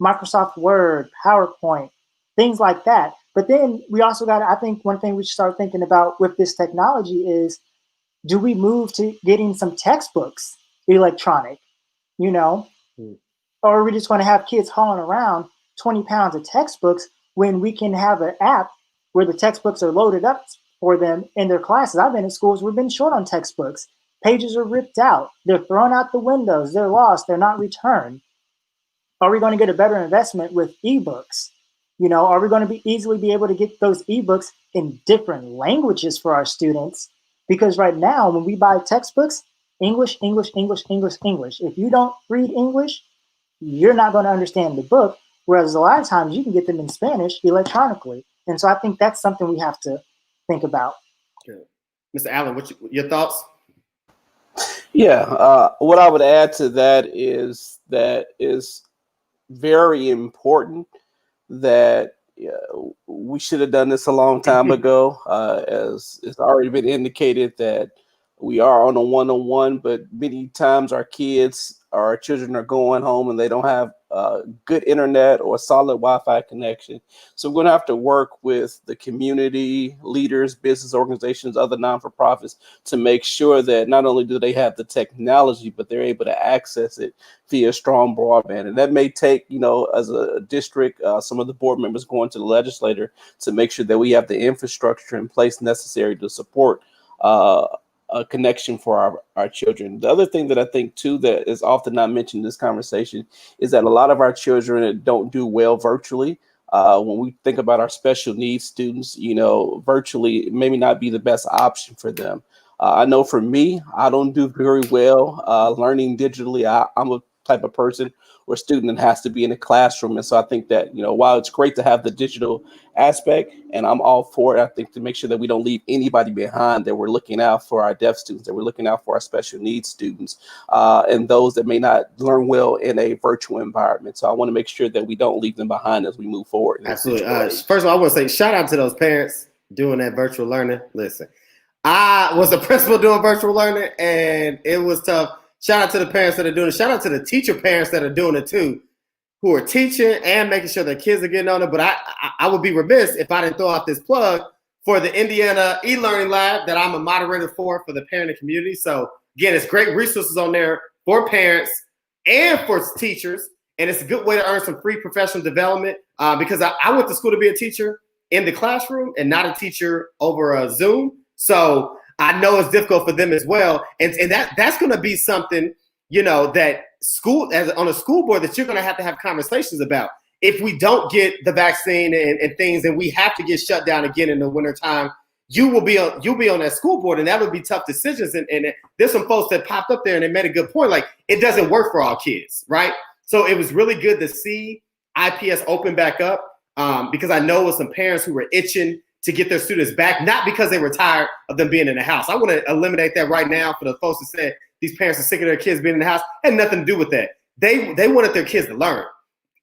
[SPEAKER 4] Microsoft Word, PowerPoint, things like that. But then we also I think one thing we should start thinking about with this technology is, do we move to getting some textbooks electronic, or are we just going to have kids hauling around 20 pounds of textbooks when we can have an app where the textbooks are loaded up for them in their classes? I've been in schools where we've been short on textbooks. Pages are ripped out. They're thrown out the windows. They're lost. They're not returned. Are we going to get a better investment with ebooks? Are we going to easily be able to get those ebooks in different languages for our students? Because right now, when we buy textbooks, English, English, English, English, English. If you don't read English, you're not going to understand the book. Whereas a lot of times you can get them in Spanish electronically. And so I think that's something we have to think about.
[SPEAKER 1] Good. Mr. Allen, your thoughts?
[SPEAKER 2] Yeah, what I would add to that is very important that we should have done this a long time ago. As it's already been indicated that we are on a one-on-one, but many times our children are going home and they don't have good internet or solid Wi-Fi connection. So we're going to have to work with the community leaders, business organizations, other non-for-profits to make sure that not only do they have the technology, but they're able to access it via strong broadband. And that may take, as a district, some of the board members going to the legislator to make sure that we have the infrastructure in place necessary to support a connection for our children. The other thing that I think too that is often not mentioned in this conversation is that a lot of our children don't do well virtually. When we think about our special needs students, virtually maybe not be the best option for them. I know for me, I don't do very well learning digitally. I'm a type of person or student that has to be in a classroom. And so I think that, while it's great to have the digital aspect, and I'm all for it, I think to make sure that we don't leave anybody behind, that we're looking out for our deaf students, that we're looking out for our special needs students, and those that may not learn well in a virtual environment. So I want to make sure that we don't leave them behind as we move forward.
[SPEAKER 1] Absolutely. First of all, I want to say shout out to those parents doing that virtual learning. Listen, I was a principal doing virtual learning, and it was tough. Shout out to the parents that are doing it. Shout out to the teacher parents that are doing it too, who are teaching and making sure their kids are getting on it. But I would be remiss if I didn't throw out this plug for the Indiana e-learning lab that I'm a moderator for the parent and community. So again, it's great resources on there for parents and for teachers. And it's a good way to earn some free professional development because I went to school to be a teacher in the classroom and not a teacher over a Zoom. So I know it's difficult for them as well. And that's going to be something, that on a school board that you're going to have conversations about. If we don't get the vaccine and things and we have to get shut down again in the wintertime, you'll be on that school board, and that would be tough decisions. And there's some folks that popped up there and they made a good point. Like, it doesn't work for all kids, right? So it was really good to see IPS open back up because I know with some parents who were itching to get their students back, not because they were tired of them being in the house. I want to eliminate that right now for the folks that said these parents are sick of their kids being in the house. Had nothing to do with that. They wanted their kids to learn.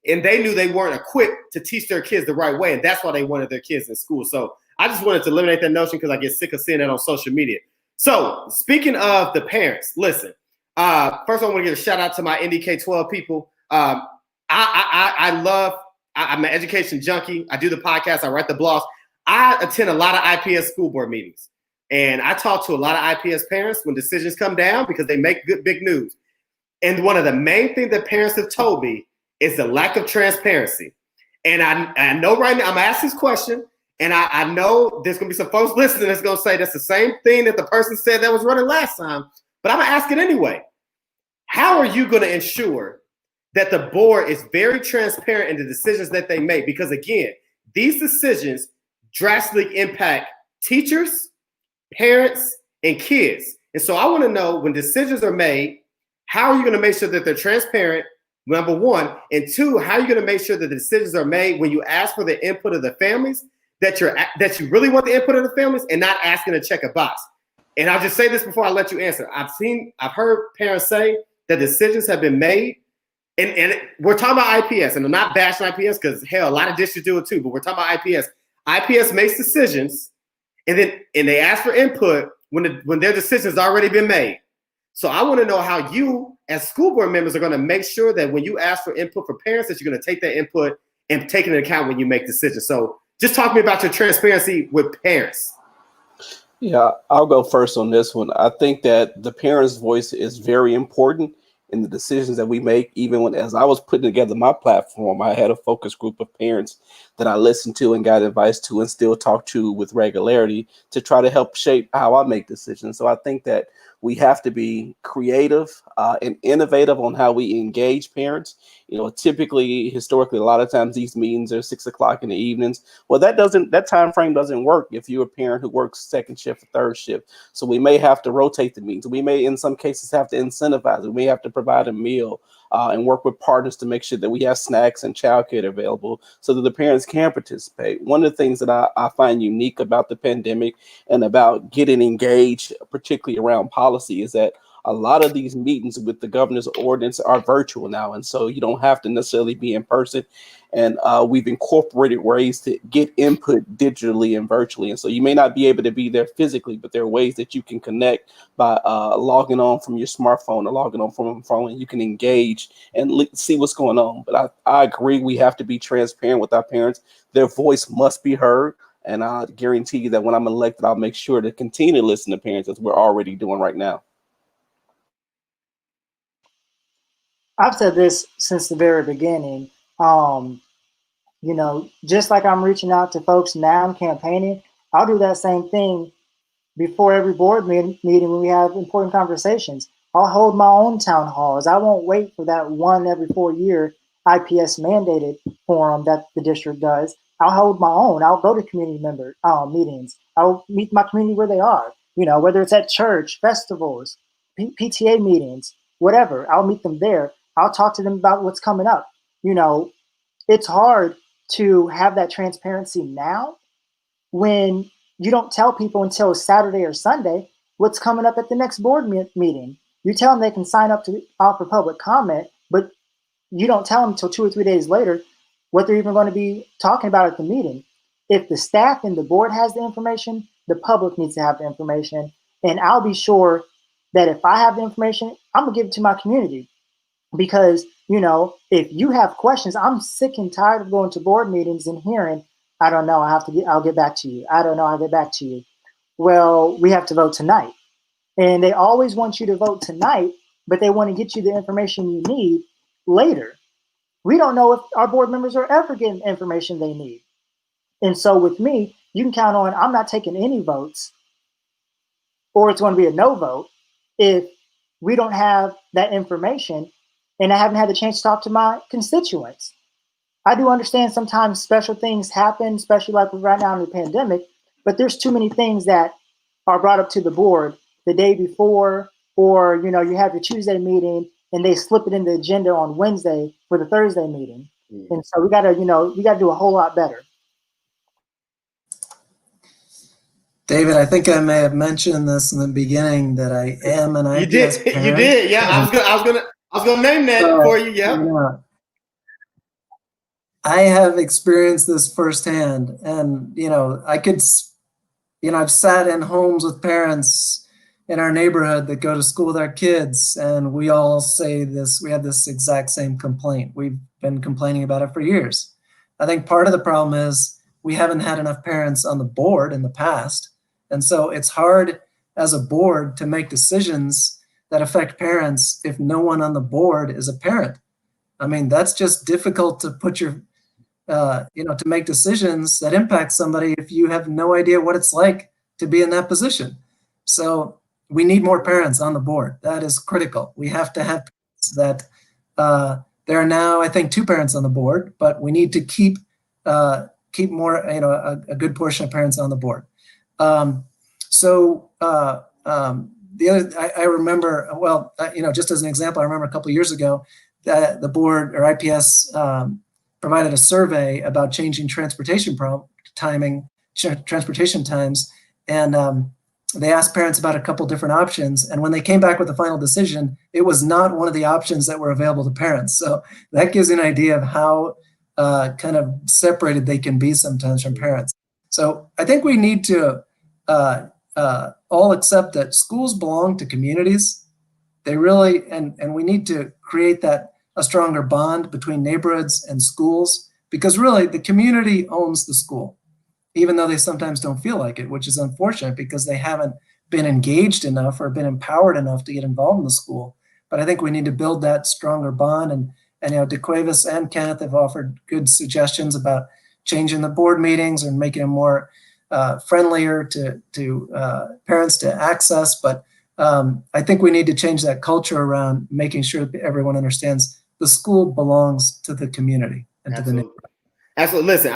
[SPEAKER 1] And they knew they weren't equipped to teach their kids the right way. And that's why they wanted their kids in school. So I just wanted to eliminate that notion because I get sick of seeing that on social media. So speaking of the parents, listen, first I want to give a shout out to my NDK-12 people. I'm an education junkie. I do the podcast. I write the blogs. I attend a lot of IPS school board meetings. And I talk to a lot of IPS parents when decisions come down because they make good, big news. And one of the main things that parents have told me is the lack of transparency. And I know right now, I'm going to ask this question, and I know there's going to be some folks listening that's going to say that's the same thing that the person said that was running last time, but I'm going to ask it anyway. How are you going to ensure that the board is very transparent in the decisions that they make? Because again, these decisions drastically impact teachers, parents, and kids. And so I want to know, when decisions are made, how are you going to make sure that they're transparent, number one, and two, how are you going to make sure that the decisions are made when you ask for the input of the families, that you really want the input of the families and not asking to check a box? And I'll just say this before I let you answer. I've heard parents say that decisions have been made, and we're talking about IPS, and I'm not bashing IPS because hell, a lot of districts do it too, but we're talking about IPS. IPS makes decisions, and they ask for input when their decision's already been made. So I want to know how you, as school board members, are going to make sure that when you ask for input for parents, that you're going to take that input and take it into account when you make decisions. So just talk to me about your transparency with parents.
[SPEAKER 2] Yeah, I'll go first on this one. I think that the parents' voice is very important in the decisions that we make. Even as I was putting together my platform, I had a focus group of parents that I listened to and got advice to and still talk to with regularity to try to help shape how I make decisions. So I think that we have to be creative and innovative on how we engage parents. Typically, historically, a lot of times these meetings are 6 o'clock in the evenings. Well, that time frame doesn't work if you're a parent who works second shift or third shift. So we may have to rotate the meetings. We may, in some cases, have to incentivize. We may have to provide a meal and work with partners to make sure that we have snacks and childcare available so that the parents can participate. One of the things that I find unique about the pandemic and about getting engaged, particularly around policy, is that a lot of these meetings with the governor's ordinance are virtual now. And so you don't have to necessarily be in person. And we've incorporated ways to get input digitally and virtually. And so you may not be able to be there physically, but there are ways that you can connect by logging on from your smartphone or logging on from a phone, and you can engage and see what's going on. But I agree, we have to be transparent with our parents. Their voice must be heard. And I guarantee you that when I'm elected, I'll make sure to continue to listen to parents, as we're already doing right now.
[SPEAKER 4] I've said this since the very beginning. Just like I'm reaching out to folks now, I'm campaigning. I'll do that same thing before every board meeting when we have important conversations. I'll hold my own town halls. I won't wait for that one every 4-year IPS mandated forum that the district does. I'll hold my own. I'll go to community member meetings. I'll meet my community where they are, whether it's at church, festivals, PTA meetings, whatever. I'll meet them there. I'll talk to them about what's coming up. It's hard to have that transparency now when you don't tell people until Saturday or Sunday what's coming up at the next board meeting. You tell them they can sign up to offer public comment, but you don't tell them until 2 or 3 days later what they're even going to be talking about at the meeting. If the staff and the board has the information, the public needs to have the information. And I'll be sure that if I have the information, I'm going to give it to my community. Because, if you have questions, I'm sick and tired of going to board meetings and hearing, I don't know, I'll get back to you. I don't know, I'll get back to you. Well, we have to vote tonight. And they always want you to vote tonight, but they want to get you the information you need later. We don't know if our board members are ever getting the information they need. And so with me, you can count on, I'm not taking any votes, or it's going to be a no vote if we don't have that information and I haven't had the chance to talk to my constituents. I do understand sometimes special things happen, especially like right now in the pandemic, but there's too many things that are brought up to the board the day before, or, you have your Tuesday meeting and they slip it in the agenda on Wednesday for the Thursday meeting. And so we gotta do a whole lot better.
[SPEAKER 3] David, I think I may have mentioned this in the beginning that I am an IPS parent.
[SPEAKER 1] You did. Yeah, I was gonna name that for you. Yeah.
[SPEAKER 3] Yeah. I have experienced this firsthand, and I've sat in homes with parents in our neighborhood that go to school with our kids, and we all say this. We have this exact same complaint. We've been complaining about it for years. I think part of the problem is we haven't had enough parents on the board in the past. And so it's hard as a board to make decisions that affect parents if no one on the board is a parent. I mean, that's just difficult to put to make decisions that impact somebody if you have no idea what it's like to be in that position. So we need more parents on the board. That is critical. We have to have that. There are now, I think, 2 parents on the board, but we need to keep more, a good portion of parents on the board. The other, I remember, just as an example, I remember a couple of years ago that the board or IPS provided a survey about changing transportation times, and they asked parents about a couple different options. And when they came back with the final decision, it was not one of the options that were available to parents. So that gives you an idea of how kind of separated they can be sometimes from parents. So I think we need to all accept that schools belong to communities. They really, and we need to create a stronger bond between neighborhoods and schools, because really the community owns the school, even though they sometimes don't feel like it, which is unfortunate because they haven't been engaged enough or been empowered enough to get involved in the school. But I think we need to build that stronger bond. And DeQuavis and Kenneth have offered good suggestions about changing the board meetings and making them more friendlier to parents to access. But I think we need to change that culture around making sure that everyone understands the school belongs to the community and to the neighborhood.
[SPEAKER 1] Absolutely. Listen,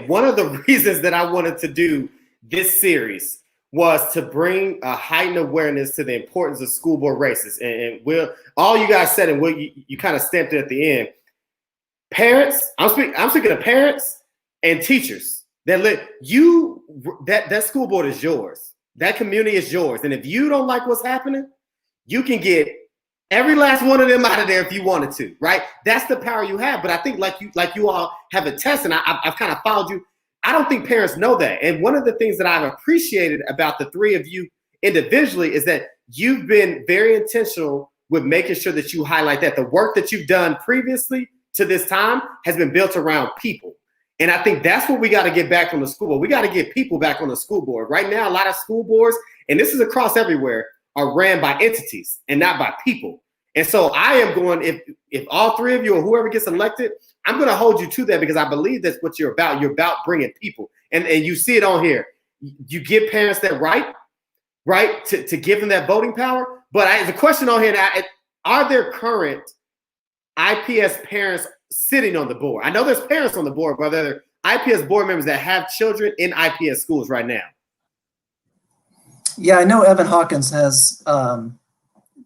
[SPEAKER 1] one of the reasons that I wanted to do this series was to bring a heightened awareness to the importance of school board races. And all you guys said, and you kind of stamped it at the end. Parents, I'm speaking of parents and teachers that school board is yours. That community is yours. And if you don't like what's happening, you can get every last one of them out of there if you wanted to, right? That's the power you have. But I think like you all have a test, and I've kind of followed you. I don't think parents know that. And one of the things that I've appreciated about the 3 of you individually is that you've been very intentional with making sure that you highlight that the work that you've done previously to this time has been built around people. And I think that's what we got to get back on the school board. We got to get people back on the school board. Right now, a lot of school boards, and this is across everywhere, are ran by entities and not by people. And so I am going, if all 3 of you or whoever gets elected, I'm going to hold you to that, because I believe that's what you're about. You're about bringing people. And you see it on here. You give parents that right, to give them that voting power. But the question on here now, are there current IPS parents sitting on the board? I know there's parents on the board, but are there IPS board members that have children in IPS schools right now?
[SPEAKER 3] Yeah, I know Evan Hawkins has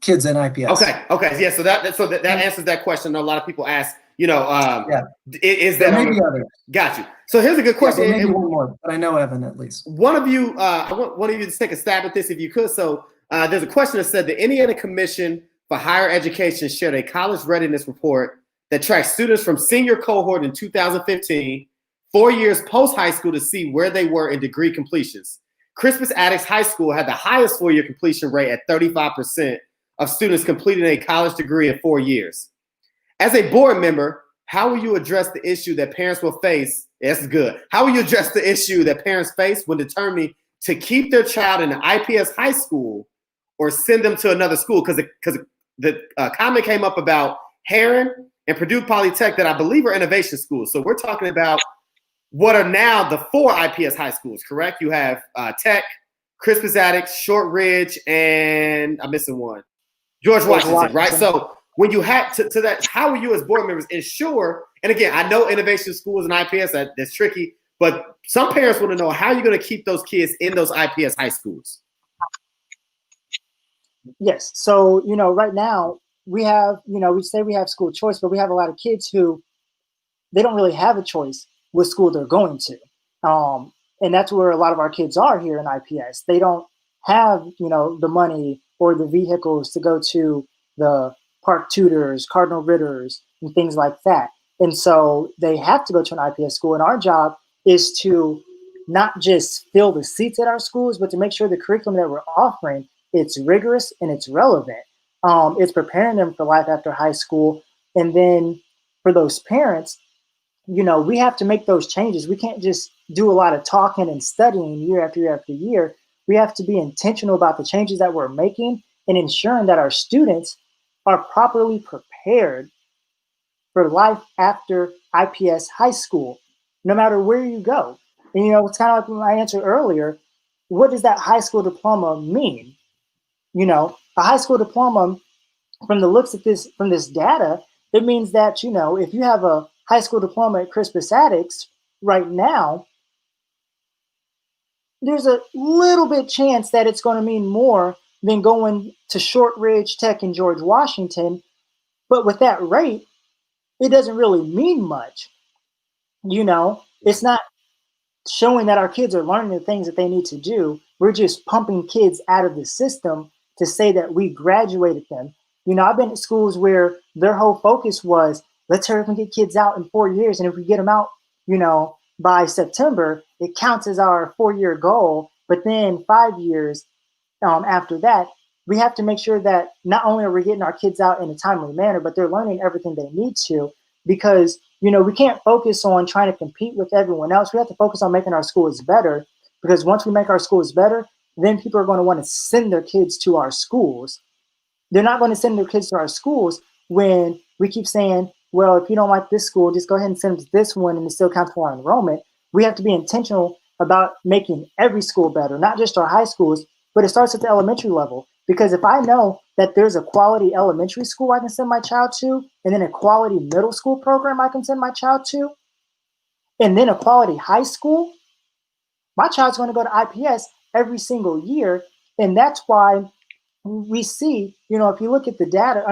[SPEAKER 3] kids in IPS.
[SPEAKER 1] Okay, yeah. So that answers that question. A lot of people ask, is that
[SPEAKER 3] maybe others?
[SPEAKER 1] Got you. So here's a good question.
[SPEAKER 3] Yeah, maybe one more, but I know Evan at least.
[SPEAKER 1] One of you, I want one of you to take a stab at this if you could. So there's a question that said the Indiana Commission for Higher Education shared a college readiness report that tracks students from senior cohort in 2015, 4 years post high school, to see where they were in degree completions. Crispus Attucks High School had the highest 4-year completion rate at 35% of students completing a college degree in 4 years. As a board member, how will you address the issue that parents will face? This is good. How will you address the issue that parents face when determining to keep their child in an IPS high school or send them to another school? Because the comment came up about Heron and Purdue Polytech that I believe are innovation schools. So we're talking about what are now the 4 IPS high schools, correct? You have Tech, Crispus Attucks, Short Ridge, and I'm missing one. George Washington, right? So when you have to that, how will you as board members ensure, and again, I know innovation schools and IPS, that's tricky, but some parents want to know how you're going to keep those kids in those IPS high schools.
[SPEAKER 4] Yes. So, right now we have, we say we have school choice, but we have a lot of kids who they don't really have a choice what school they're going to. And that's where a lot of our kids are here in IPS. They don't have, the money or the vehicles to go to the Park Tutors, Cardinal Ritters, and things like that. And so they have to go to an IPS school. And our job is to not just fill the seats at our schools, but to make sure the curriculum that we're offering, it's rigorous and it's relevant. It's preparing them for life after high school. And then for those parents, we have to make those changes. We can't just do a lot of talking and studying year after year after year. We have to be intentional about the changes that we're making and ensuring that our students are properly prepared for life after IPS high school, no matter where you go. And, it's kind of like my answer earlier. What does that high school diploma mean? A high school diploma, from the looks of this, from this data, it means that, if you have a high school diploma at Crispus Attucks right now, there's a little bit chance that it's going to mean more than going to Shortridge Tech in George Washington. But with that rate, it doesn't really mean much. It's not showing that our kids are learning the things that they need to do. We're just pumping kids out of the system to say that we graduated them. I've been at schools where their whole focus was, let's hurry up and get kids out in 4 years. And if we get them out, by September, it counts as our 4-year goal. But then 5 years after that, we have to make sure that not only are we getting our kids out in a timely manner, but they're learning everything they need to, because, we can't focus on trying to compete with everyone else. We have to focus on making our schools better, because once we make our schools better, then people are going to want to send their kids to our schools. They're not going to send their kids to our schools when we keep saying, well, if you don't like this school, just go ahead and send them to this one and it still counts for our enrollment. We have to be intentional about making every school better, not just our high schools, but it starts at the elementary level. Because if I know that there's a quality elementary school I can send my child to, and then a quality middle school program I can send my child to, and then a quality high school, my child's going to go to IPS every single year. And that's why we see, if you look at the data,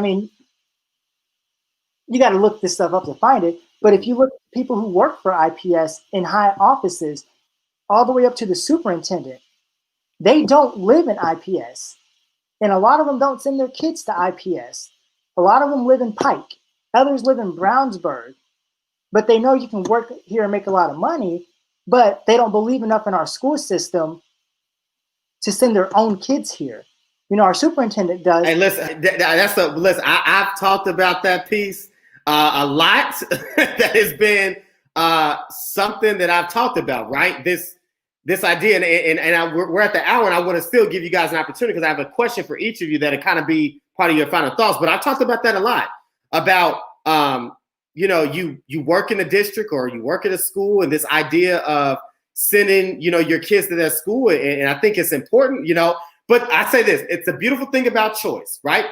[SPEAKER 4] you got to look this stuff up to find it. But if you look at people who work for IPS in high offices, all the way up to the superintendent, they don't live in IPS. And a lot of them don't send their kids to IPS. A lot of them live in Pike. Others live in Brownsburg. But they know you can work here and make a lot of money, but they don't believe enough in our school system to send their own kids here. Our superintendent does.
[SPEAKER 1] Hey, listen, listen. I've talked about that piece a lot. That has been something that I've talked about, right? This idea, and we're at the hour, and I want to still give you guys an opportunity because I have a question for each of you that'll kind of be part of your final thoughts. But I've talked about that a lot, about you work in a district or you work at a school, and this idea of sending your kids to that school, and I think it's important, But I say this: it's a beautiful thing about choice, right?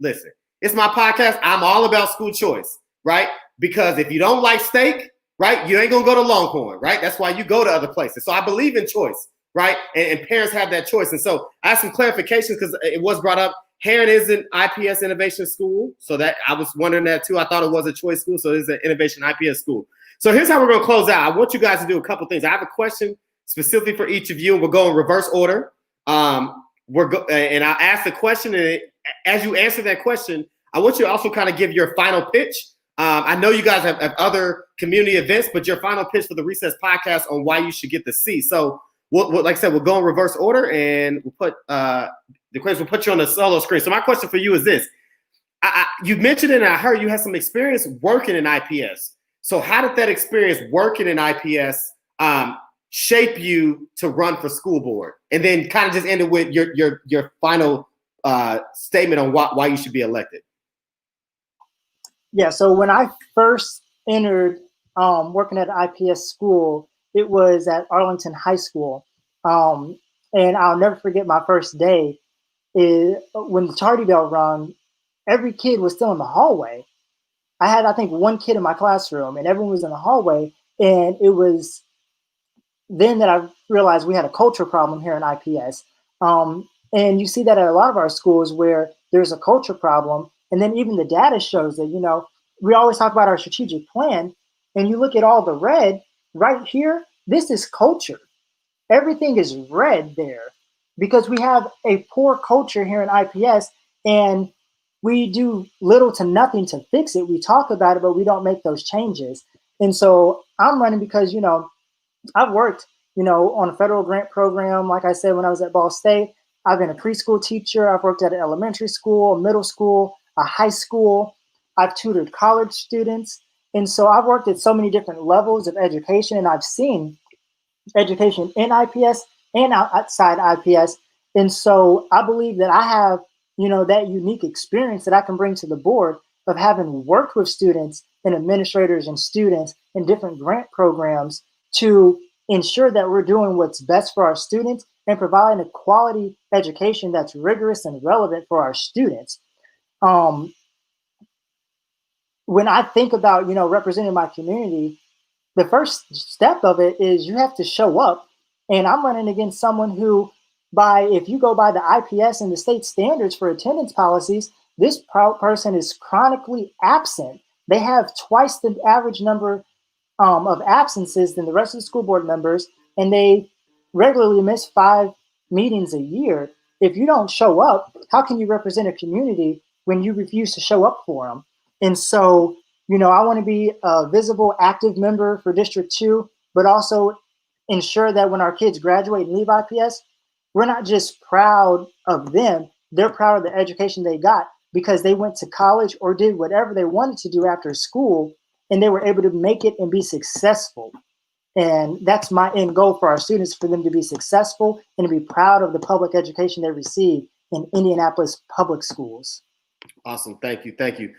[SPEAKER 1] Listen. It's my podcast. I'm all about school choice, right? Because if you don't like steak, right, you ain't gonna go to Longhorn, right? That's why you go to other places. So I believe in choice, right? And parents have that choice. And so I have some clarifications because it was brought up. Heron is an IPS innovation school. So that I was wondering that too. I thought it was a choice school. So it's an innovation IPS school. So here's how we're gonna close out. I want you guys to do a couple things. I have a question specifically for each of you, and we'll go in reverse order. And I'll ask the question, and as you answer that question, I want you to also kind of give your final pitch. I know you guys have other community events, but your final pitch for the Recess podcast on why you should get the seat. So, like I said, we'll go in reverse order, and we'll put the question. We'll put you on the solo screen. So my question for you is this: you mentioned it, and I heard you had some experience working in IPS. So how did that experience working in IPS shape you to run for school board? And then kind of just end it with your final statement on why you should be elected.
[SPEAKER 4] Yeah, so when I first entered working at an IPS school, it was at Arlington High School. And I'll never forget my first day. When the tardy bell rung, every kid was still in the hallway. I had, I think, one kid in my classroom, and everyone was in the hallway. And it was then that I realized we had a culture problem here in IPS. And you see that at a lot of our schools where there's a culture problem. And then even the data shows that, we always talk about our strategic plan, and you look at all the red right here, this is culture. Everything is red there because we have a poor culture here in IPS, and we do little to nothing to fix it. We talk about it, but we don't make those changes. And so I'm running because, I've worked, on a federal grant program. Like I said, when I was at Ball State, I've been a preschool teacher. I've worked at an elementary school, a middle school, a high school. I've tutored college students. And so I've worked at so many different levels of education, and I've seen education in IPS and outside IPS. And so I believe that I have, that unique experience that I can bring to the board of having worked with students and administrators and students in different grant programs to ensure that we're doing what's best for our students and providing a quality education that's rigorous and relevant for our students. When I think about, representing my community, the first step of it is you have to show up. And I'm running against someone who, if you go by the IPS and the state standards for attendance policies, this person is chronically absent. They have twice the average number of absences than the rest of the school board members, and they regularly miss 5 meetings a year. If you don't show up, how can you represent a community when you refuse to show up for them? And so, I want to be a visible, active member for District 2, but also ensure that when our kids graduate and leave IPS, we're not just proud of them, they're proud of the education they got because they went to college or did whatever they wanted to do after school, and they were able to make it and be successful. And that's my end goal for our students, for them to be successful and to be proud of the public education they receive in Indianapolis Public Schools.
[SPEAKER 1] Awesome. Thank you. Thank you.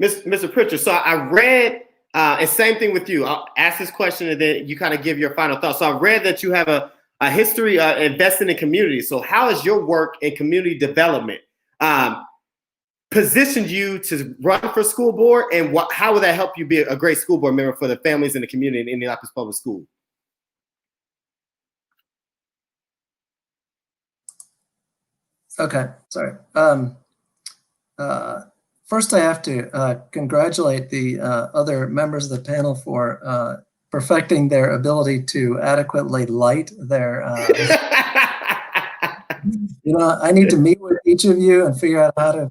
[SPEAKER 1] Mr. Pritchard, so I read, and same thing with you. I'll ask this question and then you kind of give your final thoughts. So I read that you have a history investing in community. So how has your work in community development positioned you to run for school board, and how would that help you be a great school board member for the families in the community in Indianapolis Public School?
[SPEAKER 3] Okay, sorry. First, I have to congratulate the other members of the panel for perfecting their ability to adequately light their. I need to meet with each of you and figure out how to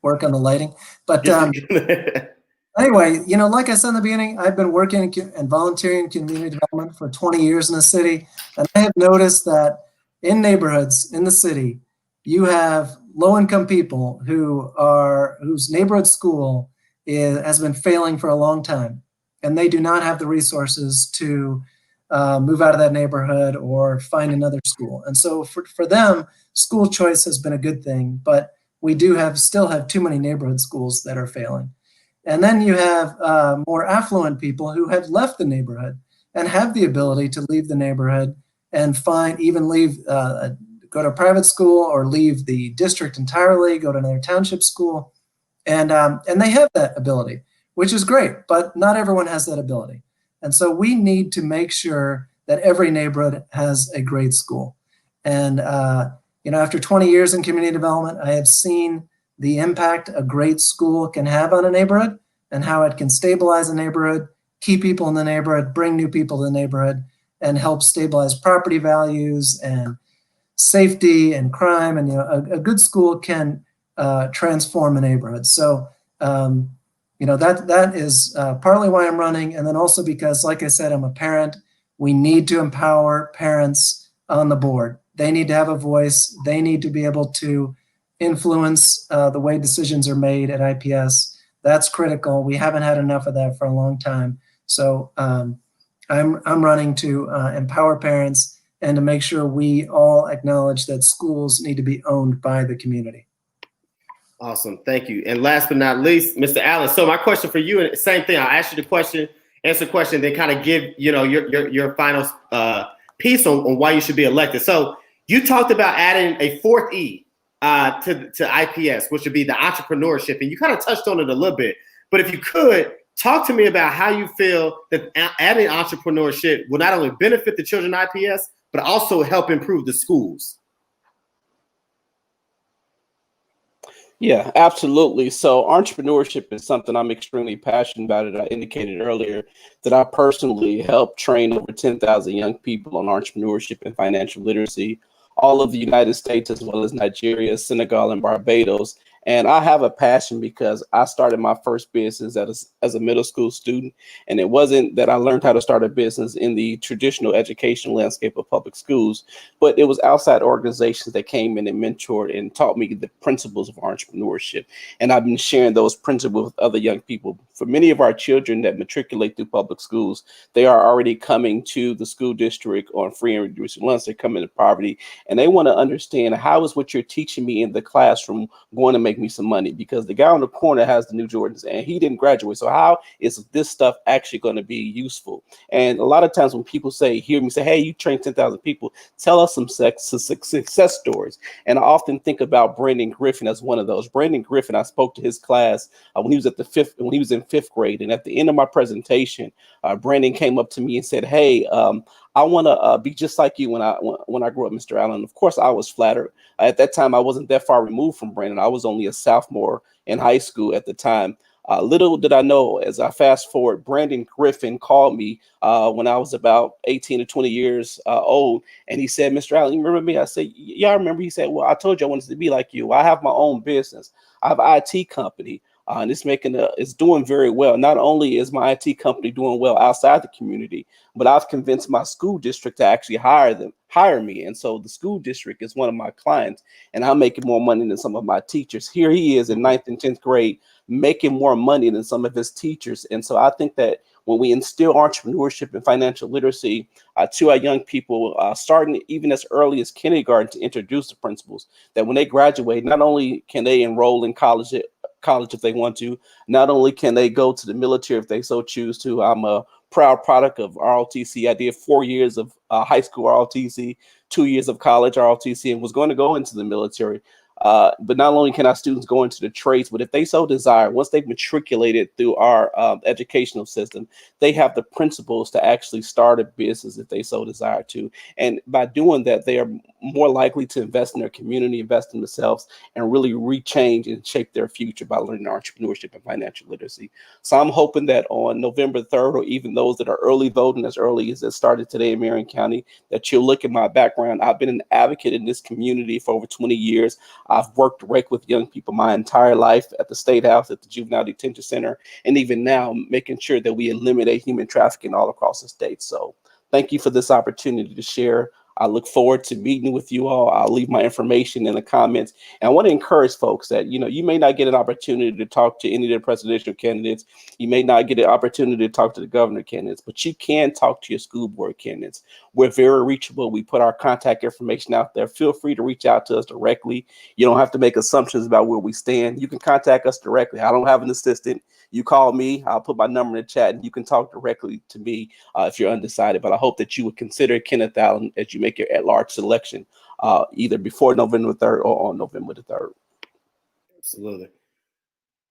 [SPEAKER 3] work on the lighting. But anyway, like I said in the beginning, I've been working and volunteering in community development for 20 years in the city, and I have noticed that in neighborhoods in the city, you have low-income people whose neighborhood school has been failing for a long time, and they do not have the resources to move out of that neighborhood or find another school. And so for them, school choice has been a good thing, but we still have too many neighborhood schools that are failing. And then you have more affluent people who have left the neighborhood and have the ability to leave the neighborhood and go to a private school or leave the district entirely, go to another township school. And they have that ability, which is great, but not everyone has that ability. And so we need to make sure that every neighborhood has a great school. And, after 20 years in community development, I have seen the impact a great school can have on a neighborhood and how it can stabilize a neighborhood, keep people in the neighborhood, bring new people to the neighborhood, and help stabilize property values and safety and crime. And a good school can transform a neighborhood. So that is partly why I'm running, and then also because, like I said, I'm a parent. We need to empower parents on the board. They need to have a voice. They need to be able to influence the way decisions are made at IPS. That's critical. We haven't had enough of that for a long time. So I'm running to empower parents and to make sure we all acknowledge that schools need to be owned by the community.
[SPEAKER 1] Awesome. Thank you. And last but not least, Mr. Allen. So my question for you, and same thing, I'll ask you the question, answer the question, then kind of give, your final piece on why you should be elected. So you talked about adding a 4th E to IPS, which would be the entrepreneurship. And you kind of touched on it a little bit, but if you could talk to me about how you feel that adding entrepreneurship will not only benefit the children in IPS, but also help improve the schools.
[SPEAKER 2] Yeah, absolutely. So entrepreneurship is something I'm extremely passionate about. It I indicated earlier that I personally helped train over 10,000 young people on entrepreneurship and financial literacy, all of the United States as well as Nigeria, Senegal, and Barbados. And I have a passion because I started my first business as a middle school student. And it wasn't that I learned how to start a business in the traditional education landscape of public schools, but it was outside organizations that came in and mentored and taught me the principles of entrepreneurship. And I've been sharing those principles with other young people. For many of our children that matriculate through public schools, they are already coming to the school district on free and reduced lunch. They're coming to poverty, and they want to understand, how is what you're teaching me in the classroom going to make me some money? Because the guy on the corner has the new Jordans and he didn't graduate. So how is this stuff actually going to be useful? And a lot of times when people hear me say, hey, you trained 10,000 people, tell us some success stories. And I often think about Brandon Griffin as one of those. Brandon Griffin, I spoke to his class when he was in fifth grade. And at the end of my presentation, Brandon came up to me and said, hey, I want to be just like you when I grew up, Mr. Allen. Of course, I was flattered. At that time, I wasn't that far removed from Brandon. I was only a sophomore in high school at the time. Little did I know, as I fast forward, Brandon Griffin called me when I was about 18 to 20 years old. And he said, Mr. Allen, you remember me? I said, yeah, I remember. He said, well, I told you I wanted to be like you. I have my own business. I have an IT company. And it's doing very well. Not only is my IT company doing well outside the community, but I've convinced my school district to actually hire me. And so the school district is one of my clients, and I'm making more money than some of my teachers. Here he is in 9th and 10th grade, making more money than some of his teachers. And so I think that when we instill entrepreneurship and financial literacy to our young people, starting even as early as kindergarten, to introduce the principles, that when they graduate, not only can they enroll in college if they want to, not only can they go to the military if they so choose to. I'm a proud product of ROTC. I did 4 years of high school ROTC, 2 years of college ROTC, and was going to go into the military. But not only can our students go into the trades, but if they so desire, once they've matriculated through our educational system, they have the principles to actually start a business if they so desire to. And by doing that, they are more likely to invest in their community, invest in themselves, and really rechange and shape their future by learning entrepreneurship and financial literacy. So I'm hoping that on November 3rd, or even those that are early voting as early as it started today in Marion County, that you'll look at my background. I've been an advocate in this community for over 20 years. I've worked direct with young people my entire life at the State House, at the Juvenile Detention Center, and even now making sure that we eliminate human trafficking all across the state. So thank you for this opportunity to share. I look forward to meeting with you all. I'll leave my information in the comments. And I want to encourage folks that, you may not get an opportunity to talk to any of the presidential candidates. You may not get an opportunity to talk to the governor candidates, but you can talk to your school board candidates. We're very reachable. We put our contact information out there. Feel free to reach out to us directly. You don't have to make assumptions about where we stand. You can contact us directly. I don't have an assistant. You call me, I'll put my number in the chat, and you can talk directly to me if you're undecided. But I hope that you would consider Kenneth Allen as you make your at-large selection, either before November 3rd or on November the 3rd.
[SPEAKER 1] Absolutely.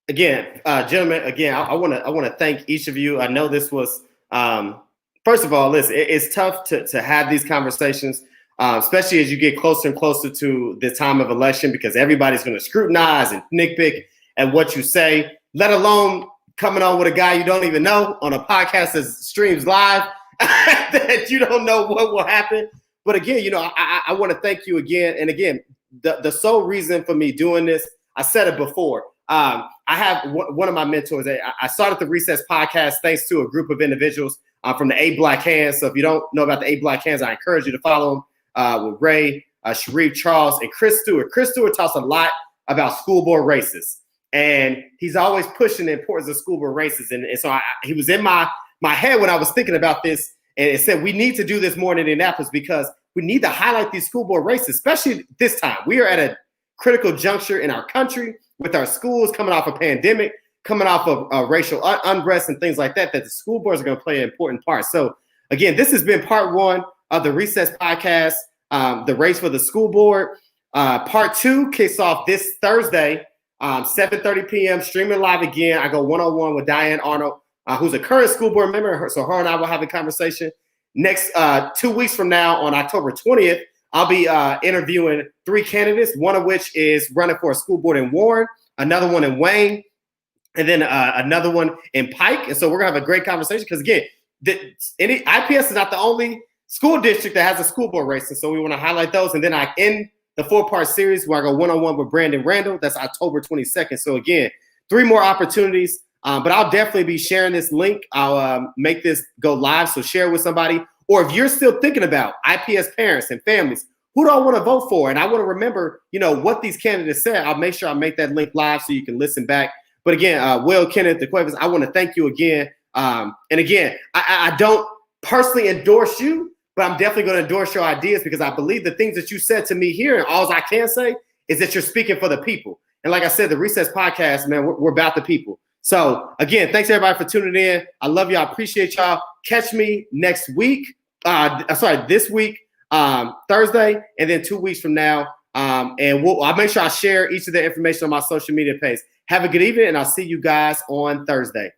[SPEAKER 1] Again, gentlemen, I want to thank each of you. I know this was, first of all, listen, it's tough to have these conversations, especially as you get closer and closer to the time of election, because everybody's going to scrutinize and nitpick at what you say, let alone coming on with a guy you don't even know on a podcast that streams live that you don't know what will happen. But again, I want to thank you again. And again, the sole reason for me doing this, I said it before. I have one of my mentors. I started the Recess podcast thanks to a group of individuals from the 8 Black Hands. So if you don't know about the 8 Black Hands, I encourage you to follow them with Ray, Sharif, Charles, and Chris Stewart. Chris Stewart talks a lot about school board races. And he's always pushing the importance of school board races. And so he was in my head when I was thinking about this. And it said, we need to do this more in Indianapolis because we need to highlight these school board races, especially this time. We are at a critical juncture in our country with our schools coming off a pandemic, coming off of racial unrest and things like that the school boards are going to play an important part. So again, this has been part 1 of the Recess podcast, the race for the school board. Part 2 kicks off this Thursday, 7:30 p.m. streaming live again. I go one-on-one with Diane Arnold, who's a current school board member. So her and I will have a conversation. Next 2 weeks from now, on October 20th, I'll be interviewing 3 candidates, one of which is running for a school board in Warren, another one in Wayne, and then another one in Pike. And so we're going to have a great conversation because, again, IPS is not the only school district that has a school board race. And so we want to highlight those. And then I end the 4-part series where I go one-on-one with Brandon Randall. That's October 22nd. So, again, 3 more opportunities. But I'll definitely be sharing this link. I'll make this go live, so share it with somebody. Or if you're still thinking about IPS parents and families, who do I want to vote for? And I want to remember, what these candidates said. I'll make sure I make that link live so you can listen back. But again, Will, Kenneth, the Cuevas, I want to thank you again. And again, I don't personally endorse you, but I'm definitely going to endorse your ideas because I believe the things that you said to me here, and all I can say is that you're speaking for the people. And like I said, the Recess Podcast, man, we're about the people. So again, thanks everybody for tuning in. I love y'all. Appreciate y'all. Catch me next week. This week, Thursday, and then 2 weeks from now. And I'll make sure I share each of the information on my social media page. Have a good evening, and I'll see you guys on Thursday.